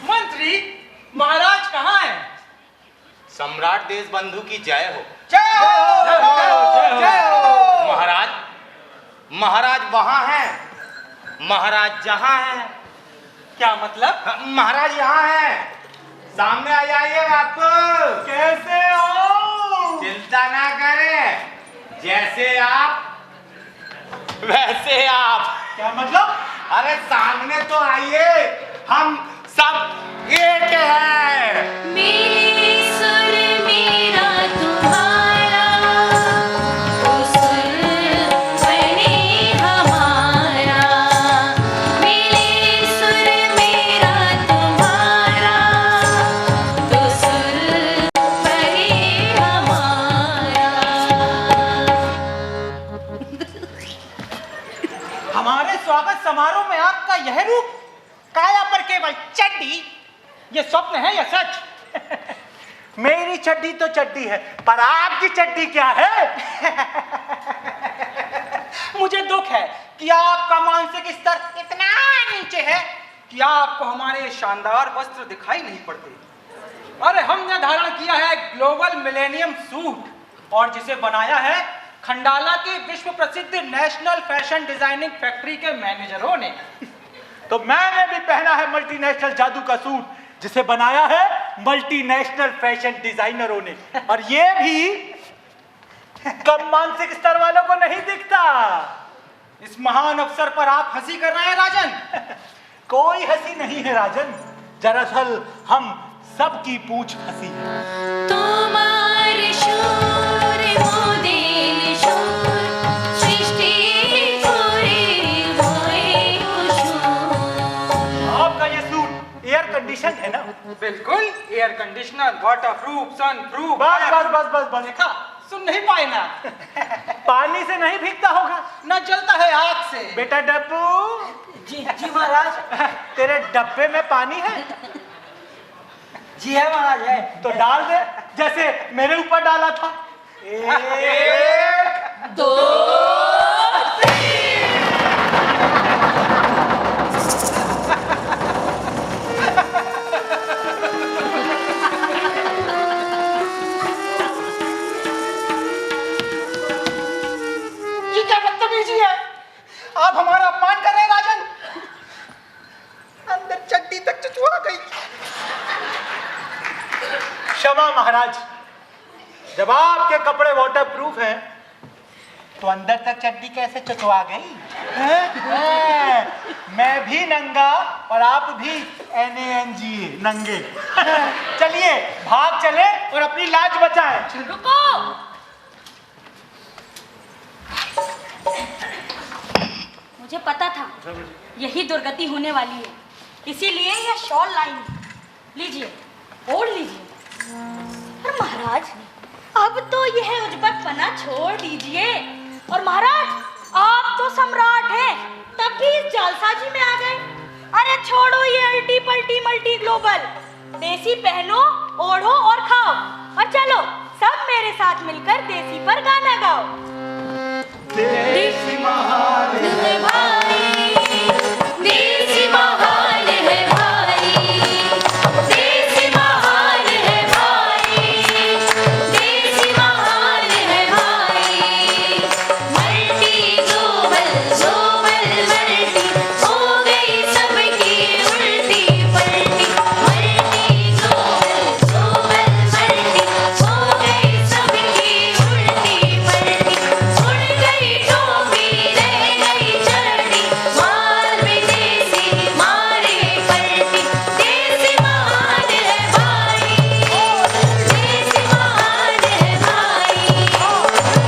मंत्री महाराज कहाँ हैं? सम्राट देशबंधु की जय हो। जय हो, जय हो, जय हो। महाराज वहां हैं, महाराज जहां हैं। क्या मतलब? महाराज यहाँ हैं, सामने आ जाइए बापू। कैसे हो? चिंता ना करें, जैसे आप वैसे आप। क्या मतलब? अरे सामने तो आइए, हम सब एक हैं। मेरे सुर मेरा तुम्हारा, तो सुर बने हमारा। मेरे सुर मेरा तुम्हारा, तो सुर बने हमारा। हमारे स्वागत समारोह में आपका यह रूप, काया पर केवल चड्डी, ये स्वप्न है या सच? मेरी चड्डी तो चड्डी है, पर आपकी चड्डी क्या है? मुझे दुख है कि आपका मानसिक स्तर इतना नीचे है कि आपको हमारे शानदार वस्त्र दिखाई नहीं पड़ते। अरे हमने धारण किया है ग्लोबल मिलेनियम सूट, और जिसे बनाया है खंडाला की विश्व प्रसिद्ध नेशनल फैशन डिजाइनिंग फैक्ट्री के मैनेजरों ने। तो मैंने भी पहना है मल्टीनेशनल जादू का सूट, जिसे बनाया है मल्टीनेशनल फैशन डिजाइनरों ने। और ये भी कम मानसिक स्तर वालों को नहीं दिखता। इस महान अवसर पर आप हंसी कर रहे हैं राजन? कोई हंसी नहीं है राजन, दरअसल हम सबकी पूंछ हंसी है। तुम्हारे शूर मोदेन शूर, सृष्टि पूरी होए शूर। आपका ये सूट एयर कंडीशन है ना? बिल्कुल एयर कंडीशनर, वाटर प्रूफ, सन प्रूफ। बस बस बस बस बस। देखा, सुन नहीं पाए ना? पानी से नहीं भीगता होगा न जलता है आग से। बेटा डब्बू। जी जी महाराज। तेरे डब्बे में पानी है? जी है महाराज, है। तो डाल दे, जैसे मेरे ऊपर डाला था। दो लीजिए, आप हमारा अपमान कर रहे हैं राजन। अंदर चड्डी तक चुचुआ गई। क्षमा महाराज, जब आपके कपड़े वाटर प्रूफ हैं तो अंदर तक चड्डी कैसे चुचवा गई? मैं भी नंगा और आप भी NANGA नंगे। चलिए भाग चले और अपनी लाज बचाएं। रुको, मुझे पता था यही दुर्गति होने वाली है, इसीलिए यह शॉल लाई। लीजिए, ओढ़ लीजिए। पर महाराज, अब तो यह उजबतपना छोड़ दीजिए। और महाराज, आप तो सम्राट हैं, तब भी इस जालसाजी में आ गए। अरे छोड़ो ये अल्टी पल्टी मल्टी ग्लोबल, देसी पहनो, ओढ़ो और खाओ। और चलो सब मेरे साथ मिलकर देसी पर गाना गाओ। देसी महान है भाई, देसी महान है भाई, देसी महान है भाई, देसी महान है भाई। मल्टी ग्लोबल ग्लोबल मल्टी हो गई सबकी उल्टी पल्टी। मल्टी ग्लोबल ग्लोबल मल्टी हो गई सबकी उल्टी पल्टी। उड़ गई टोपी रह गई चढ़ी, मार विदेशी मारे पलटी। देसी महान है भाई, देसी महान है भाई,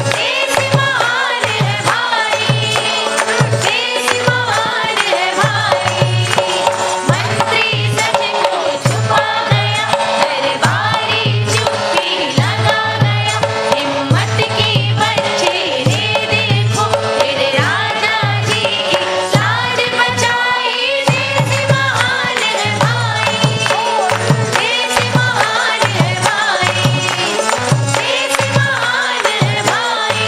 देसी महान है भाई, देसी महान है भाई। मंत्री सच को छुपा गया, दरबारी चुप्पी लगा गया। हिम्मत की बच्चे ने देखो, तेरे राजा जी की लाज बचाई। देसी महान है भाई, देसी महान है भाई, देसी महान है भाई,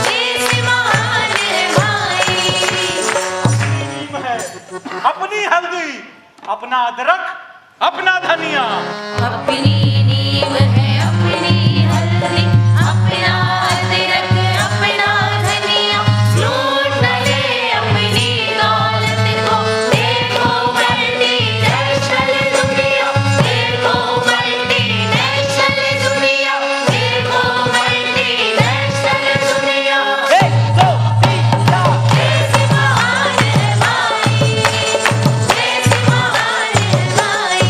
देसी महान है भाई। अपनी हल्दी, अपना अदरक, अपना धनिया। अपनी नींव है अपनी हल्दी, अपना अदरक, अपना धनिया। लूट न ले अपनी दौलत को, देखो मल्टीनेशनल दुनिया, देखो मल्टीनेशनल दुनिया, देखो मल्टीनेशनल दुनिया। देसी महान है भाई, देसी महान है भाई,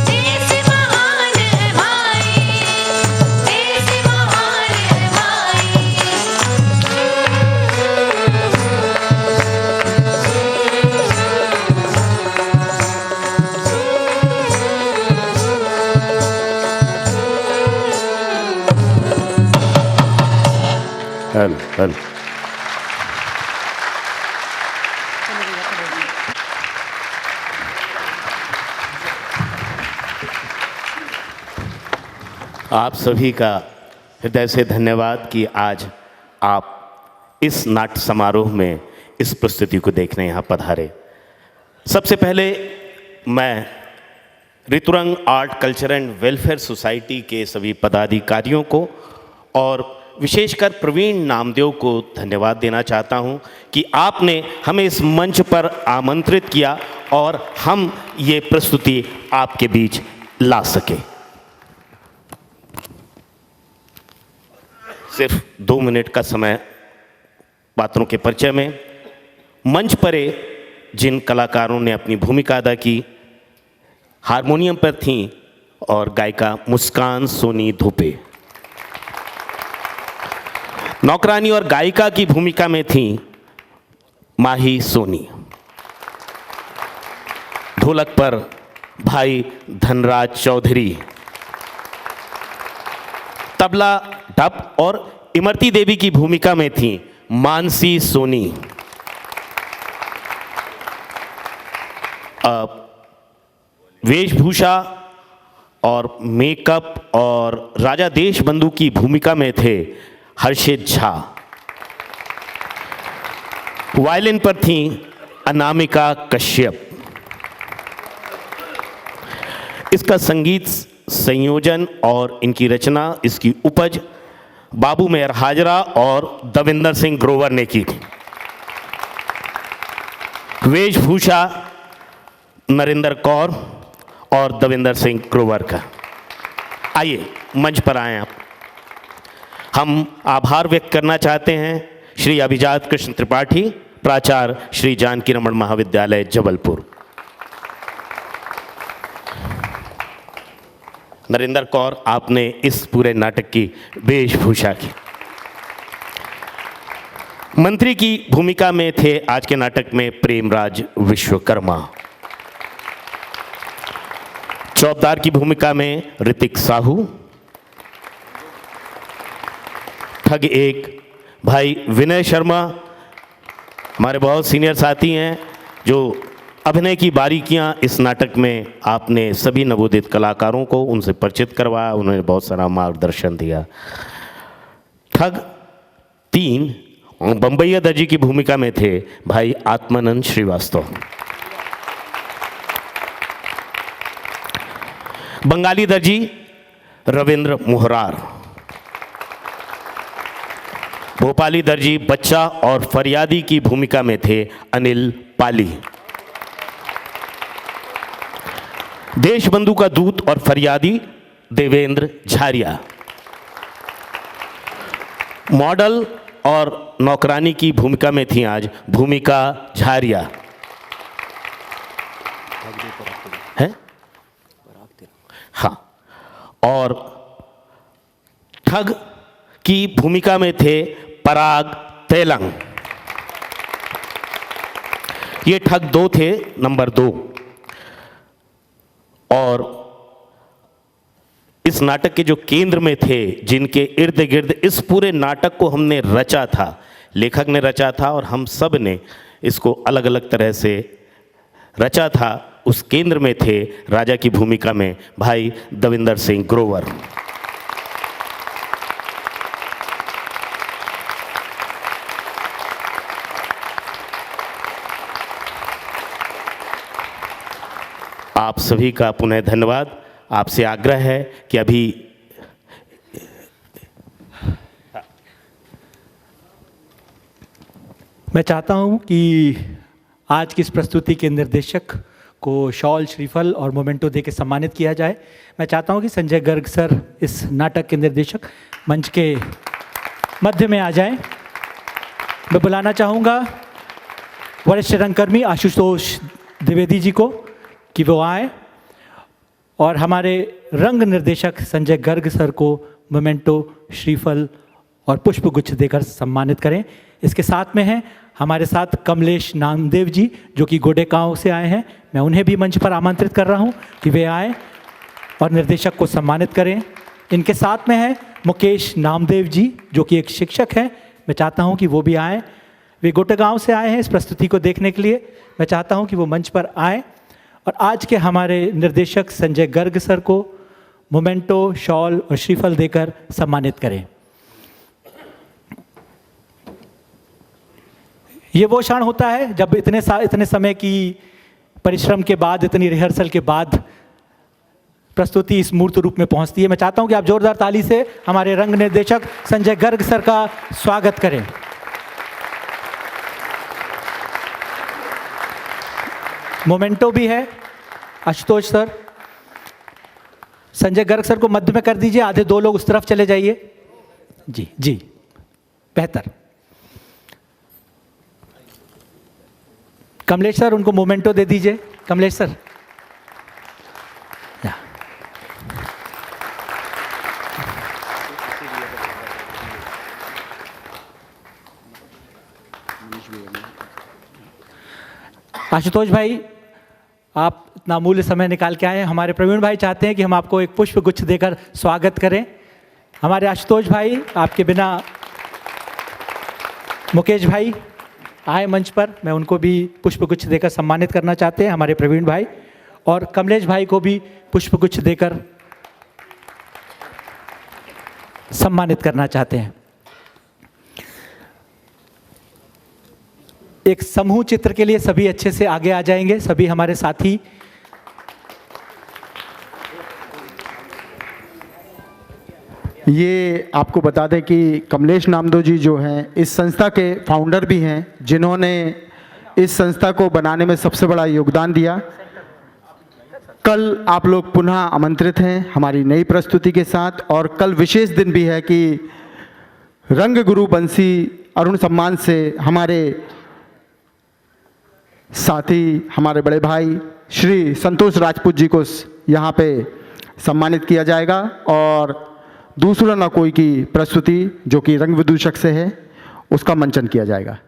देसी महान है भाई, देसी महान है भाई। Hello hello. आप सभी का हृदय से धन्यवाद कि आज आप इस नाट्य समारोह में इस प्रस्तुति को देखने यहाँ पधारे। सबसे पहले मैं Riturang art culture and welfare society के सभी पदाधिकारियों को और विशेषकर प्रवीण नामदेव को धन्यवाद देना चाहता हूं कि आपने हमें इस मंच पर आमंत्रित किया और हम ये प्रस्तुति आपके बीच ला सके। सिर्फ 2 मिनट का समय पात्रों के परिचय में। मंच पर जिन कलाकारों ने अपनी भूमिका अदा की, हारमोनियम पर थीं और गायिका मुस्कान सोनी धुपे। नौकरानी और गायिका की भूमिका में थीं माही सोनी। ढोलक पर भाई धनराज चौधरी। तबला, डप और इमरती देवी की भूमिका में थीं मानसी सोनी। वेशभूषा और मेकअप और राजा देशबंधु की भूमिका में थे हर्षित झा। वायलिन पर थीं अनामिका कश्यप। इसका संगीत संयोजन और इनकी रचना, इसकी उपज बाबू मेहर हाजरा और दविंदर सिंह ग्रोवर ने की। वेशभूषा नरेंद्र कौर और दविंदर सिंह ग्रोवर का। आइए मंच पर आए आप। हम आभार व्यक्त करना चाहते हैं श्री अभिजात कृष्ण त्रिपाठी, प्राचार्य श्री जानकी रमन महाविद्यालय जबलपुर। नरेंद्र कौर, आपने इस पूरे नाटक की वेशभूषा की। मंत्री की भूमिका में थे आज के नाटक में प्रेमराज विश्वकर्मा। चौबदार की भूमिका में ऋतिक साहू। ठग एक भाई विनय शर्मा, हमारे बहुत सीनियर साथी हैं जो अभिनय की बारीकियां इस नाटक में आपने सभी नवोदित कलाकारों को उनसे परिचित करवाया, उन्होंने बहुत सारा मार्गदर्शन दिया। ठग तीन बम्बैया दर्जी की भूमिका में थे भाई आत्मानंद श्रीवास्तव। बंगाली दर्जी रविंद्र मुहरार। भोपाली दर्जी बच्चा और फरियादी की भूमिका में थे अनिल पाली। देशबंधु का दूत और फरियादी देवेंद्र झारिया। मॉडल और नौकरानी की भूमिका में थी आज भूमिका झारिया। है हाँ, और ठग की भूमिका में थे पराग तेलंग। ये ठग दो थे, नंबर 2। और इस नाटक के जो केंद्र में थे, जिनके इर्द गिर्द इस पूरे नाटक को हमने रचा था, लेखक ने रचा था और हम सब ने इसको अलग अलग तरह से रचा था, उस केंद्र में थे राजा की भूमिका में भाई दविंदर सिंह ग्रोवर। आप सभी का पुनः धन्यवाद। आपसे आग्रह है कि अभी मैं चाहता हूं कि आज की इस प्रस्तुति के निर्देशक को शॉल, श्रीफल और मोमेंटो दे के सम्मानित किया जाए। मैं चाहता हूं कि संजय गर्ग सर, इस नाटक के निर्देशक, मंच के मध्य में आ जाएं। मैं बुलाना चाहूँगा वरिष्ठ रंगकर्मी आशुतोष द्विवेदी जी को कि वो आए और हमारे रंग निर्देशक संजय गर्ग सर को मोमेंटो, श्रीफल और पुष्पगुच्छ देकर सम्मानित करें। इसके साथ में हैं हमारे साथ कमलेश नामदेव जी, जो कि गोडेगांव से आए हैं। मैं उन्हें भी मंच पर आमंत्रित कर रहा हूं कि वे आए और निर्देशक को सम्मानित करें। इनके साथ में हैं मुकेश नामदेव जी, जो कि एक शिक्षक हैं। मैं चाहता हूं कि वो भी आएँ। वे गोडेगांव से आए हैं इस प्रस्तुति को देखने के लिए। मैं चाहता हूं कि वो मंच पर आएँ और आज के हमारे निर्देशक संजय गर्ग सर को मोमेंटो, शॉल और श्रीफल देकर सम्मानित करें। ये वो क्षण होता है जब इतने समय की परिश्रम के बाद, इतनी रिहर्सल के बाद प्रस्तुति इस मूर्त रूप में पहुंचती है। मैं चाहता हूं कि आप जोरदार ताली से हमारे रंग निर्देशक संजय गर्ग सर का स्वागत करें। मोमेंटो भी है आशुतोष सर। संजय गर्ग सर को मध्य में कर दीजिए, आधे 2 लोग उस तरफ चले जाइए। जी जी, बेहतर। कमलेश सर, उनको मोमेंटो दे दीजिए। कमलेश सर, आशुतोष भाई, आप इतना अमूल्य समय निकाल के आए हैं। हमारे प्रवीण भाई चाहते हैं कि हम आपको एक पुष्प गुच्छ देकर स्वागत करें। हमारे आशुतोष भाई, आपके बिना मुकेश भाई आए मंच पर, मैं उनको भी पुष्प गुच्छ देकर सम्मानित करना चाहते हैं। हमारे प्रवीण भाई और कमलेश भाई को भी पुष्प गुच्छ देकर सम्मानित करना चाहते हैं। एक समूह चित्र के लिए सभी अच्छे से आगे आ जाएंगे। सभी हमारे साथी ये आपको बता दें कि कमलेश नामदो जी जो हैं इस संस्था के फाउंडर भी हैं, जिन्होंने इस संस्था को बनाने में सबसे बड़ा योगदान दिया। कल आप लोग पुनः आमंत्रित हैं हमारी नई प्रस्तुति के साथ, और कल विशेष दिन भी है कि रंग गुरु बंसी अरुण सम्मान से हमारे साथी, हमारे बड़े भाई श्री संतोष राजपूत जी को यहाँ पे सम्मानित किया जाएगा, और दूसरा ना कोई की प्रस्तुति जो कि रंग विदूषक से है उसका मंचन किया जाएगा।